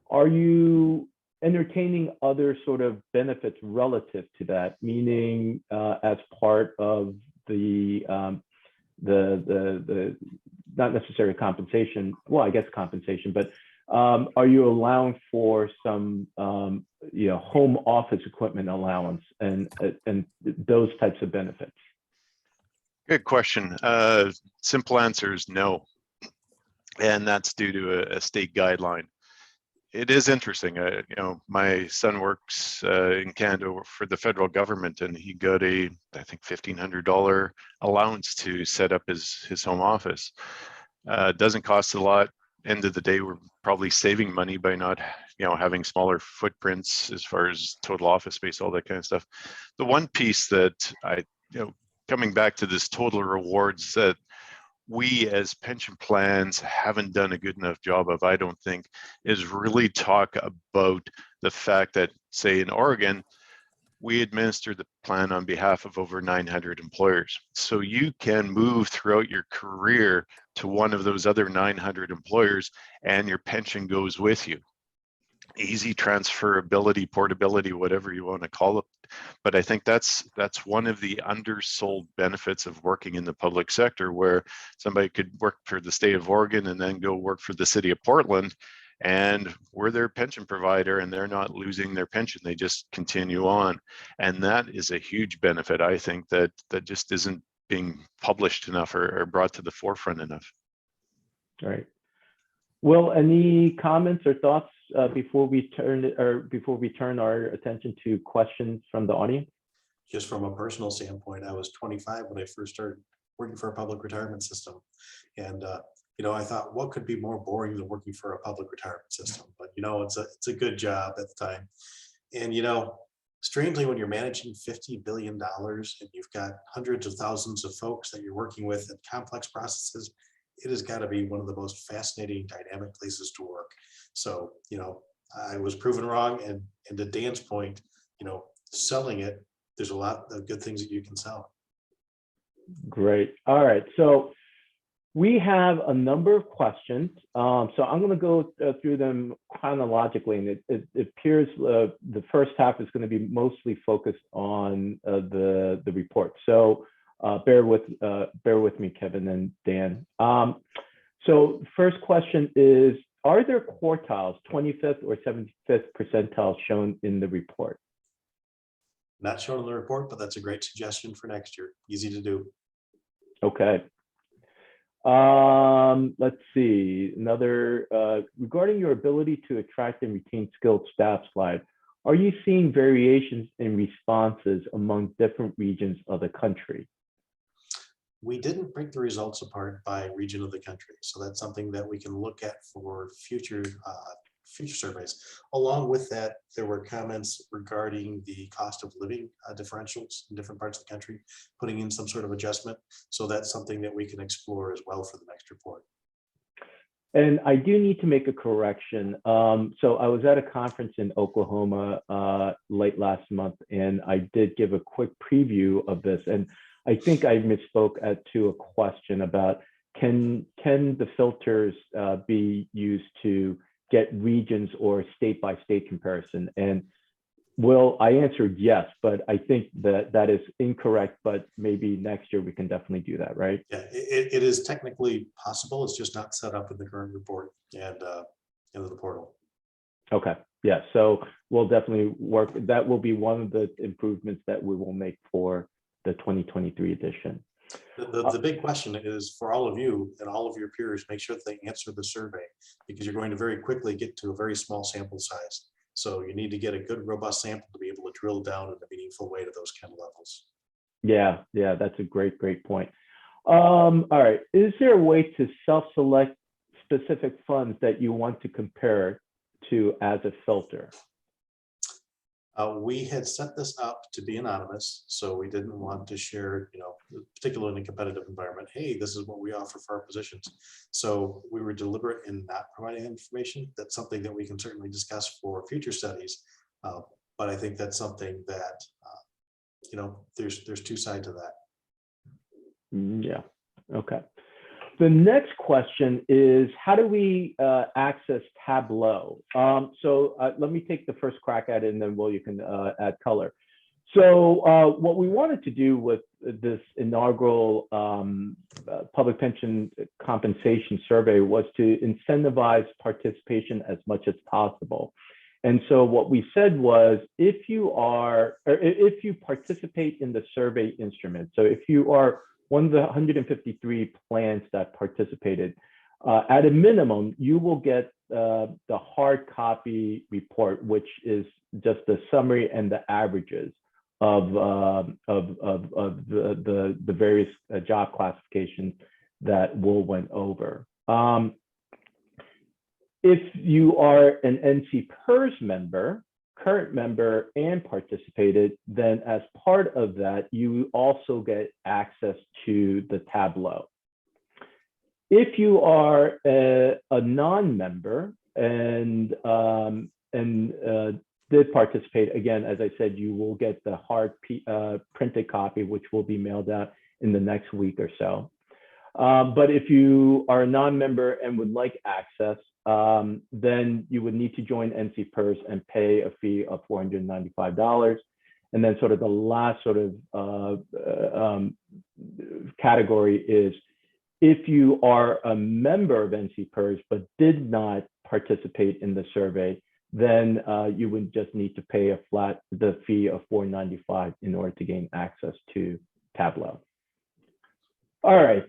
are you entertaining other sort of benefits relative to that? Meaning, as part of the not necessarily compensation. Well, I guess compensation, but are you allowing for some home office equipment allowance and those types of benefits? Good question. Simple answer is no. And that's due to a state guideline. It is interesting. My son works in Canada for the federal government, and he got I think $1,500 allowance to set up his home office. Doesn't cost a lot. End of the day, we're probably saving money by not, having smaller footprints as far as total office space, all that kind of stuff. The one piece that coming back to this total rewards that we as pension plans haven't done a good enough job of, I don't think, is really talk about the fact that, say, in Oregon, we administer the plan on behalf of over 900 employers. So you can move throughout your career to one of those other 900 employers and your pension goes with you. Easy transferability, portability, whatever you want to call it. But I think that's one of the undersold benefits of working in the public sector, where somebody could work for the state of Oregon and then go work for the city of Portland, and we're their pension provider and they're not losing their pension. They just continue on. And that is a huge benefit, I think, that just isn't being published enough or brought to the forefront enough. All right. Will, any comments or thoughts before we turn our attention to questions from the audience? Just from a personal standpoint, I was 25 when I first started working for a public retirement system. And, I thought, what could be more boring than working for a public retirement system? But, it's a good job at the time. And, strangely, when you're managing $50 billion and you've got hundreds of thousands of folks that you're working with and complex processes, it has got to be one of the most fascinating, dynamic places to work. So, I was proven wrong. And to Dan's point, selling it, there's a lot of good things that you can sell. Great. All right. So we have a number of questions. So I'm going to go through them chronologically. And it appears the first half is going to be mostly focused on the report. So bear with me, Kevin and Dan. So first question is, are there quartiles, 25th or 75th percentiles shown in the report? Not shown in the report, but that's a great suggestion for next year. Easy to do. Okay. Let's see. Another, regarding your ability to attract and retain skilled staff slide, are you seeing variations in responses among different regions of the country? We didn't break the results apart by region of the country. So that's something that we can look at for future surveys. Along with that, there were comments regarding the cost of living differentials in different parts of the country, putting in some sort of adjustment. So that's something that we can explore as well for the next report. And I do need to make a correction. So I was at a conference in Oklahoma late last month, and I did give a quick preview of this. And I think I misspoke to a question about can the filters be used to get regions or state by state comparison? And Will, I answered yes, but I think that is incorrect, but maybe next year we can definitely do that, right? Yeah, it is technically possible. It's just not set up in the current report and into the portal. Okay, yeah, so we'll definitely work. That will be one of the improvements that we will make for the 2023 edition. The big question is for all of you and all of your peers, make sure that they answer the survey, because you're going to very quickly get to a very small sample size. So you need to get a good, robust sample to be able to drill down in a meaningful way to those kind of levels. Yeah, that's a great point. All right, is there a way to self-select specific funds that you want to compare to as a filter? We had set this up to be anonymous, so we didn't want to share, particularly in a competitive environment, hey, this is what we offer for our positions. So we were deliberate in not providing information. That's something that we can certainly discuss for future studies. But I think that's something that, there's two sides to that. Yeah, okay. The next question is, how do we access Tableau? So let me take the first crack at it, and then Will, you can add color. So what we wanted to do with this inaugural public pension compensation survey was to incentivize participation as much as possible. And so what we said was, if you participate in the survey instrument, so if you are one of the 153 plans that participated, at a minimum, you will get the hard copy report, which is just the summary and the averages of the various job classifications that Will went over. If you are an NCPERS member, current member, and participated, then as part of that, you also get access to the Tableau. If you are a non-member and did participate, again, as I said, you will get the hard printed copy, which will be mailed out in the next week or so. But if you are a non-member and would like access, then you would need to join NCPERS and pay a fee of $495. And then sort of the last sort of category is, if you are a member of NCPERS but did not participate in the survey, then you would just need to pay the fee of $495 in order to gain access to Tableau. All right.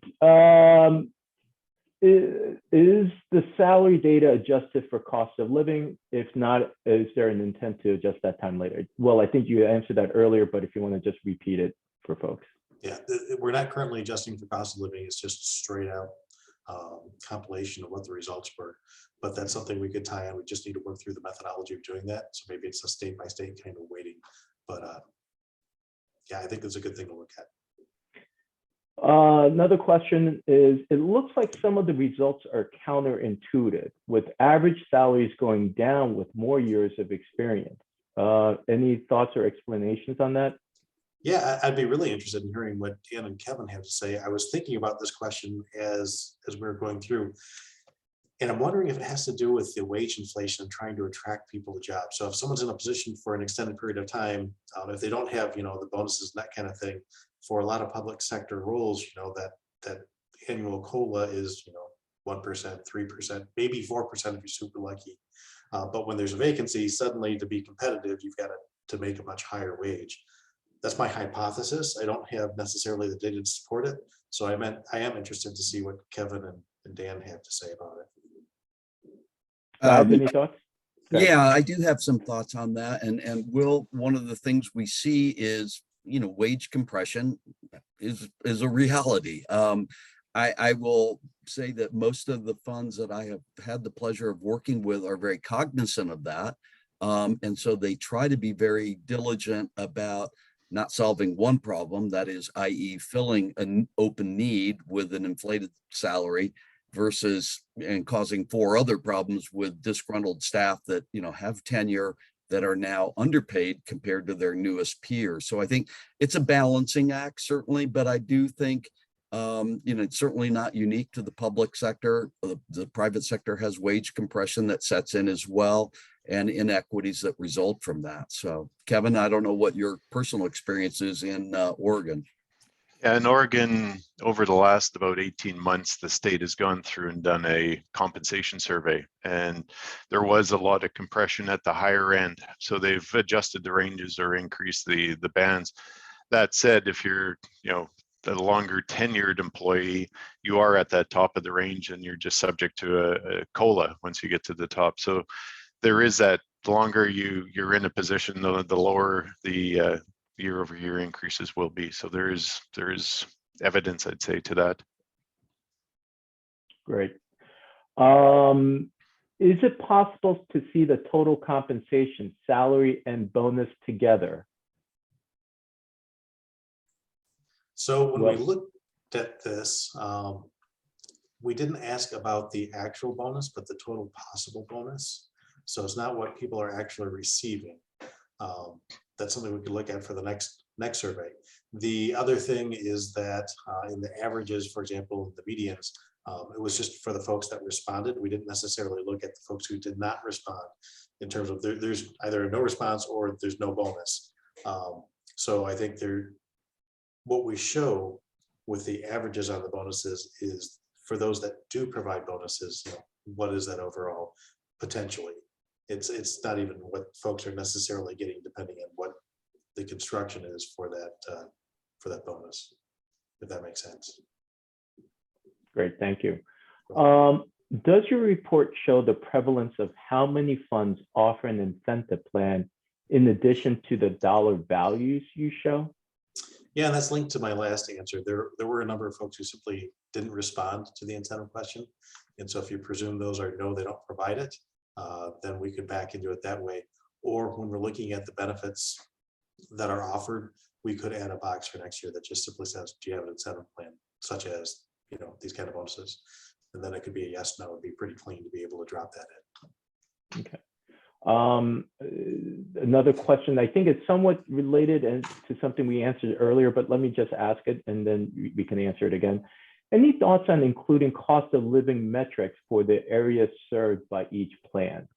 Is the salary data adjusted for cost of living? If not, is there an intent to adjust that time later? Well, I think you answered that earlier, but if you want to just repeat it for folks. Yeah, we're not currently adjusting for cost of living. It's just straight out compilation of what the results were. But that's something we could tie in. We just need to work through the methodology of doing that. So maybe it's a state by state kind of weighting. But yeah, I think it's a good thing to look at. Another question is, it looks like some of the results are counterintuitive, with average salaries going down with more years of experience. Any thoughts or explanations on that? Yeah, I'd be really interested in hearing what Dan and Kevin have to say. I was thinking about this question as we were going through, and I'm wondering if it has to do with the wage inflation and trying to attract people to jobs. So if someone's in a position for an extended period of time, if they don't have, the bonuses and that kind of thing, for a lot of public sector roles, that annual COLA is, 1%, 3%, maybe 4% if you're super lucky. But when there's a vacancy, suddenly to be competitive, you've got to make a much higher wage. That's my hypothesis. I don't have necessarily the data to support it. So I am interested to see what Kevin and Dan have to say about it. Any thoughts? Yeah, I do have some thoughts on that. And Will, one of the things we see is, wage compression is a reality. I will say that most of the funds that I have had the pleasure of working with are very cognizant of that. And so they try to be very diligent about not solving one problem, that is, i.e. filling an open need with an inflated salary versus and causing 4 other problems with disgruntled staff that, have tenure that are now underpaid compared to their newest peers. So I think it's a balancing act, certainly, but I do think, it's certainly not unique to the public sector. The private sector has wage compression that sets in as well, and inequities that result from that. So Kevin, I don't know what your personal experience is in Oregon. Yeah, in Oregon, over the last about 18 months, the state has gone through and done a compensation survey, and there was a lot of compression at the higher end. So they've adjusted the ranges or increased the bands. That said, if you're, a longer tenured employee, you are at that top of the range and you're just subject to a COLA once you get to the top. So there is that, the longer you're in a position, the lower the year-over-year increases will be. So there is evidence, I'd say, to that. Great. Is it possible to see the total compensation, salary and bonus together? So when we looked at this, we didn't ask about the actual bonus, but the total possible bonus. So it's not what people are actually receiving. That's something we could look at for the next survey. The other thing is that in the averages, for example, the medians, it was just for the folks that responded. We didn't necessarily look at the folks who did not respond in terms of there's either no response or there's no bonus. So I think what we show with the averages on the bonuses is for those that do provide bonuses, what is that overall potentially? It's not even what folks are necessarily getting depending on what the construction is for that bonus, if that makes sense. Great, thank you. Does your report show the prevalence of how many funds offer an incentive plan in addition to the dollar values you show? Yeah, that's linked to my last answer. There were a number of folks who simply didn't respond to the incentive question. And so if you presume those are no, they don't provide it, then we could back into it that way. Or when we're looking at the benefits that are offered, we could add a box for next year that just simply says, do you have an incentive plan, such as, these kind of bonuses? And then it could be a yes, no. It'd be pretty clean to be able to drop that in. Okay. Another question, I think it's somewhat related and to something we answered earlier, but let me just ask it and then we can answer it again. Any thoughts on including cost of living metrics for the areas served by each plan?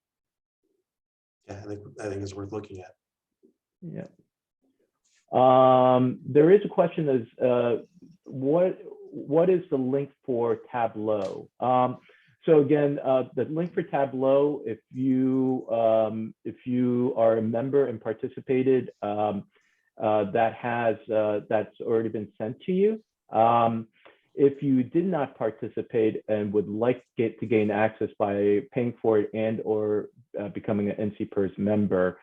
Yeah, I think it's worth looking at. Yeah. There is a question as what is the link for Tableau? So again, the link for Tableau, if you are a member and participated, that's already been sent to you. If you did not participate and would like to gain access by paying for it and or becoming an NCPERS member,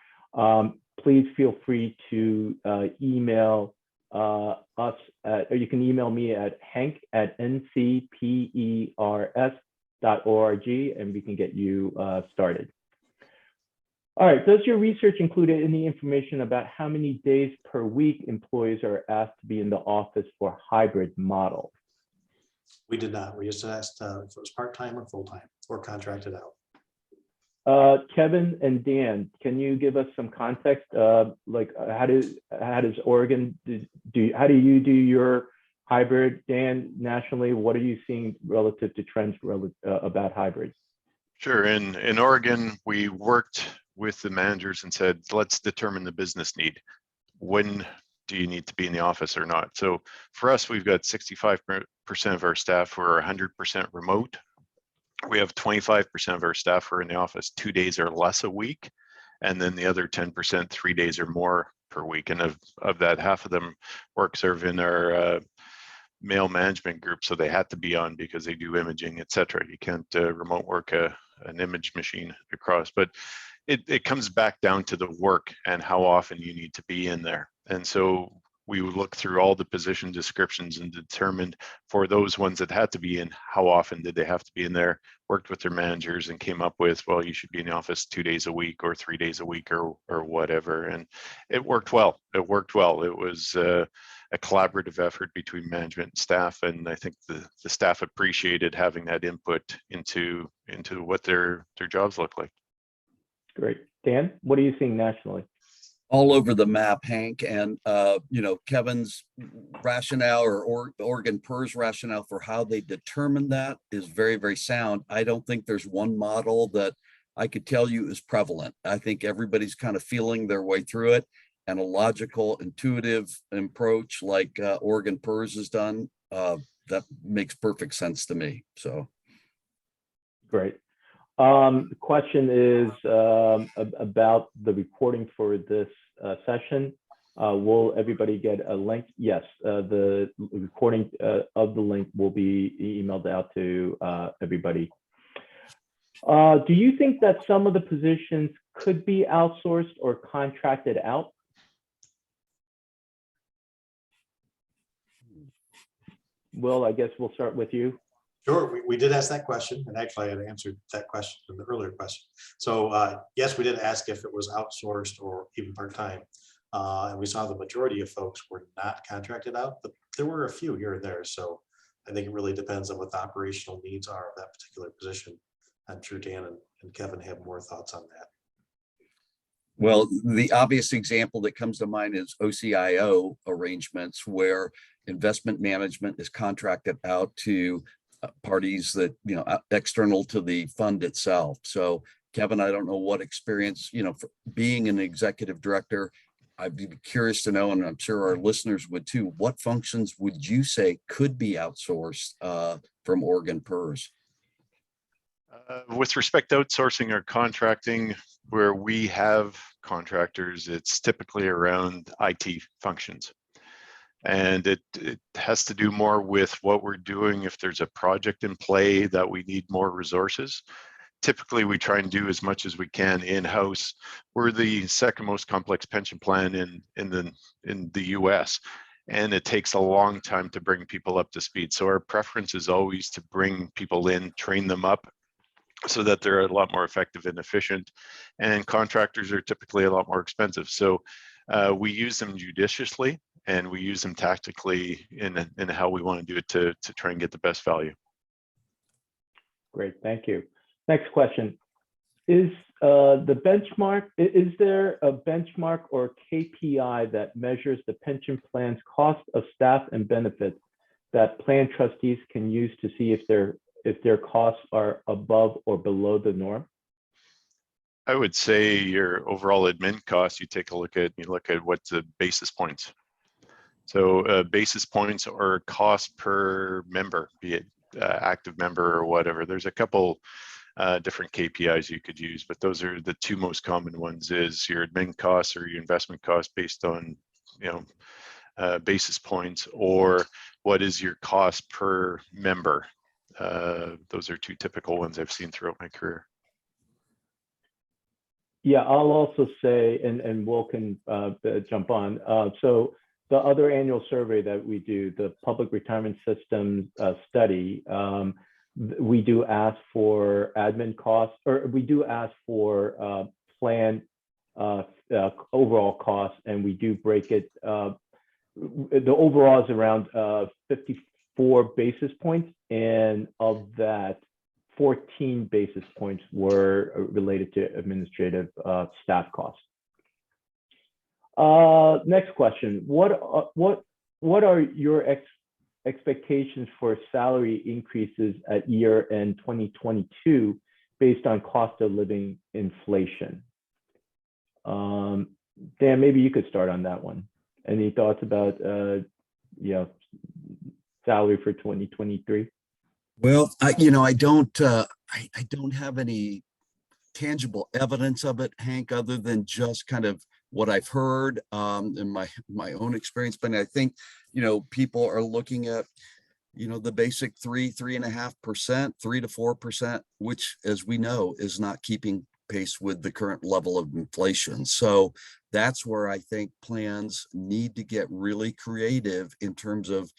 please feel free to email us or you can email me at hank@ncpers.org and we can get you started. All right, does your research include any information about how many days per week employees are asked to be in the office for hybrid model? We did not. We just asked if it was part-time or full-time or contracted out. Kevin and Dan, can you give us some context? Like how does Oregon how do you do your hybrid? Dan, nationally, what are you seeing relative to trends about hybrids? Sure. In Oregon, we worked with the managers and said, let's determine the business need. When do you need to be in the office or not? So for us, we've got 65% of our staff who are 100% remote. We have 25% of our staff who are in the office 2 days or less a week. And then the other 10%, 3 days or more per week. And of that, half of them work sort of in our male management group. So they had to be on because they do imaging, et cetera. You can't remote work an image machine across, but it comes back down to the work and how often you need to be in there. And so we would look through all the position descriptions and determined for those ones that had to be in, how often did they have to be in there, worked with their managers and came up with, well, you should be in the office 2 days a week or 3 days a week or whatever. And it worked well. It worked well. It was a collaborative effort between management and staff. And I think the staff appreciated having that input into what their jobs look like. Great. Dan, what are you seeing nationally? All over the map, Hank, and Kevin's rationale or Oregon PERS rationale for how they determine that is very, very sound. I don't think there's one model that I could tell you is prevalent. I think everybody's kind of feeling their way through it, and a logical, intuitive approach like Oregon PERS has done, that makes perfect sense to me. So great. The question is about the recording for this session. Will everybody get a link? Yes, the recording of the link will be emailed out to everybody. Do you think that some of the positions could be outsourced or contracted out? Will, I guess we'll start with you. Sure, we did ask that question, and actually I had answered that question in the earlier question. So yes, we did ask if it was outsourced or even part-time. And we saw the majority of folks were not contracted out, but there were a few here and there. So I think it really depends on what the operational needs are of that particular position. I'm sure Dan and Kevin have more thoughts on that. well, the obvious example that comes to mind is OCIO arrangements where investment management is contracted out to parties that, external to the fund itself. So Kevin, I don't know what experience, for being an executive director, I'd be curious to know, and I'm sure our listeners would too, what functions would you say could be outsourced from Oregon PERS? With respect to outsourcing or contracting, where we have contractors, it's typically around IT functions. And it has to do more with what we're doing. If there's a project in play that we need more resources, typically we try and do as much as we can in-house. We're the second most complex pension plan in the US, and it takes a long time to bring people up to speed. So our preference is always to bring people in, train them up, so that they're a lot more effective and efficient. And contractors are typically a lot more expensive. So we use them judiciously, and we use them tactically in how we want to do it to try and get the best value. Great, thank you. Next question. Is there a benchmark or KPI that measures the pension plan's cost of staff and benefits that plan trustees can use to see if their costs are above or below the norm? I would say your overall admin costs, you look at what's the basis points. So basis points or cost per member, be it active member or whatever. There's a couple different KPIs you could use, but those are the two most common ones: is your admin costs or your investment costs based on, basis points, or what is your cost per member. Those are two typical ones I've seen throughout my career. Yeah, I'll also say, and Will can jump on. So the other annual survey that we do, the Public Retirement Systems study, we do ask for admin costs, or we do ask for plan overall costs, and we do break it. The overall is around 54 basis points, and of that, 14 basis points were related to administrative staff costs. Next question. What are your expectations for salary increases at year end 2022 based on cost of living inflation? Dan, maybe you could start on that one. Any thoughts about salary for 2023? Well, I don't have any tangible evidence of it, Hank, other than just kind of what I've heard in my own experience. But I think, people are looking at, the basic 3.5%, 3 to 4%, which, as we know, is not keeping pace with the current level of inflation. So that's where I think plans need to get really creative in terms of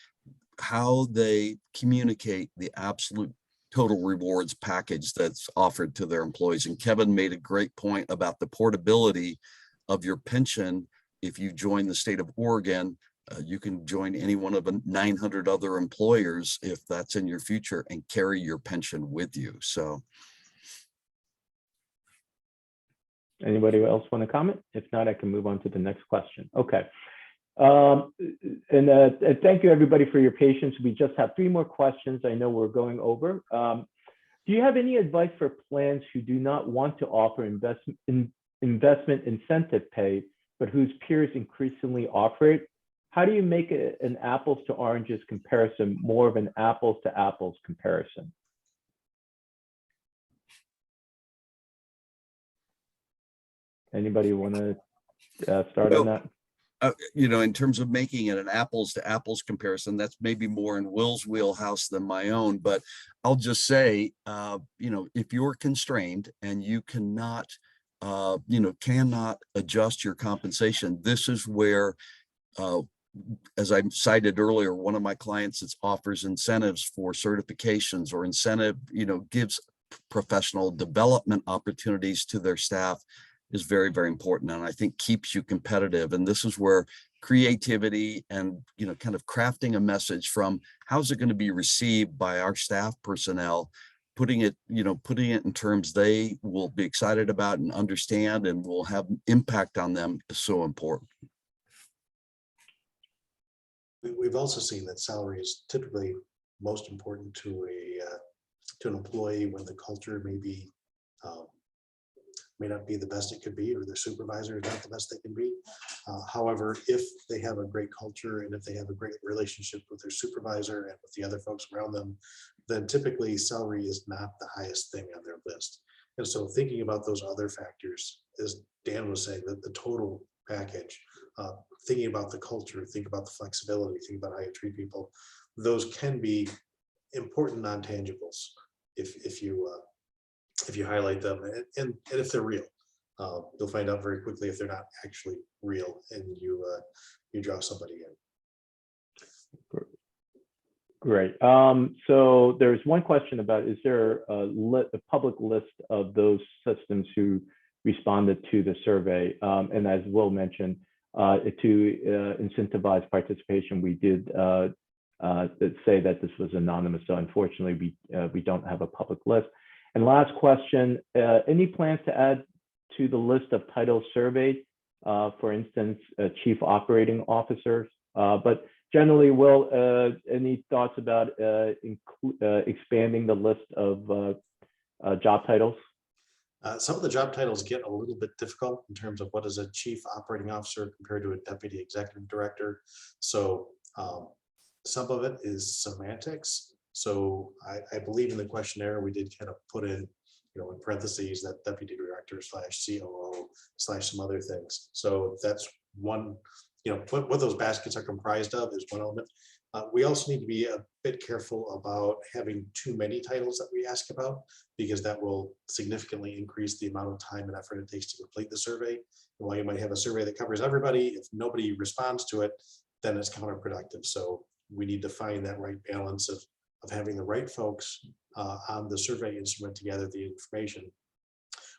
how they communicate the absolute total rewards package that's offered to their employees. And Kevin made a great point about the portability of your pension. If you join the state of Oregon, you can join any one of 900 other employers if that's in your future and carry your pension with you. So. Anybody else want to comment? If not, I can move on to the next question. Okay. And thank you everybody for your patience. We just have 3 more questions. I know we're going over. Do you have any advice for plans who do not want to offer investment incentive pay, but whose peers increasingly offer it? How do you make an apples to oranges comparison more of an apples to apples comparison? Anybody want to start on that? In terms of making it an apples to apples comparison, that's maybe more in Will's wheelhouse than my own, but I'll just say, if you're constrained and you cannot adjust your compensation, this is where, as I cited earlier, one of my clients that offers incentives for certifications or gives professional development opportunities to their staff is very, very important. And I think keeps you competitive. And this is where creativity and, kind of crafting a message from how's it going to be received by our staff personnel, putting it in terms they will be excited about and understand and will have impact on them is so important. We've also seen that salary is typically most important to an employee when the culture may not be the best it could be, or the supervisor is not the best they can be. However, if they have a great culture and if they have a great relationship with their supervisor and with the other folks around them, then typically salary is not the highest thing on their list. And so thinking about those other factors, as Dan was saying, that the total package, thinking about the culture, think about the flexibility, think about how you treat people, those can be important non-tangibles if you highlight them and if they're real. You'll find out very quickly if they're not actually real, and you draw somebody in. Great. So there's one question about, is there a public list of those systems who responded to the survey? And as Will mentioned, to incentivize participation, we did say that this was anonymous. So unfortunately, we don't have a public list. And last question, any plans to add to the list of titles surveyed, for instance, chief operating officers? But generally, Will, any thoughts about expanding the list of job titles? Some of the job titles get a little bit difficult in terms of what is a chief operating officer compared to a deputy executive director. So some of it is semantics. So I believe in the questionnaire, we did kind of put in, in parentheses, that deputy director / COO / some other things. So that's one, what those baskets are comprised of is one element. We also need to be a bit careful about having too many titles that we ask about, because that will significantly increase the amount of time and effort it takes to complete the survey. And while you might have a survey that covers everybody, if nobody responds to it, then it's counterproductive. So we need to find that right balance of having the right folks on the survey instrument to gather the information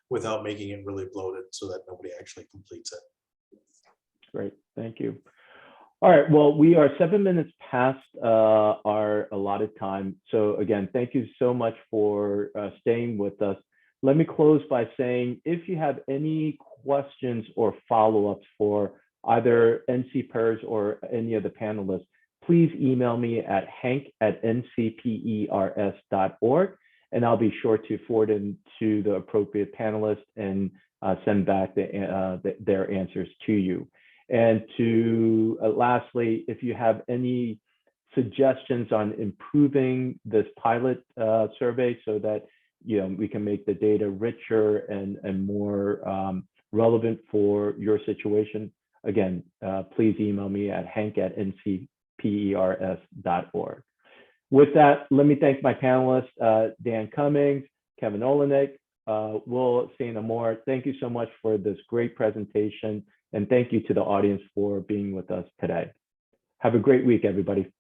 without making it really bloated so that nobody actually completes it. Great, thank you. All right, well, we are 7 minutes past our allotted time. So again, thank you so much for staying with us. Let me close by saying, if you have any questions or follow-ups for either NCPERS or any of the panelists, please email me at hank@ncpers.org, and I'll be sure to forward them to the appropriate panelists and send back their answers to you. And to lastly, if you have any suggestions on improving this pilot survey so that we can make the data richer and more relevant for your situation, again, please email me at hank@ncpers.org. With that, let me thank my panelists, Dan Cummings, Kevin Olenek, Will Moore. Thank you so much for this great presentation. And thank you to the audience for being with us today. Have a great week, everybody.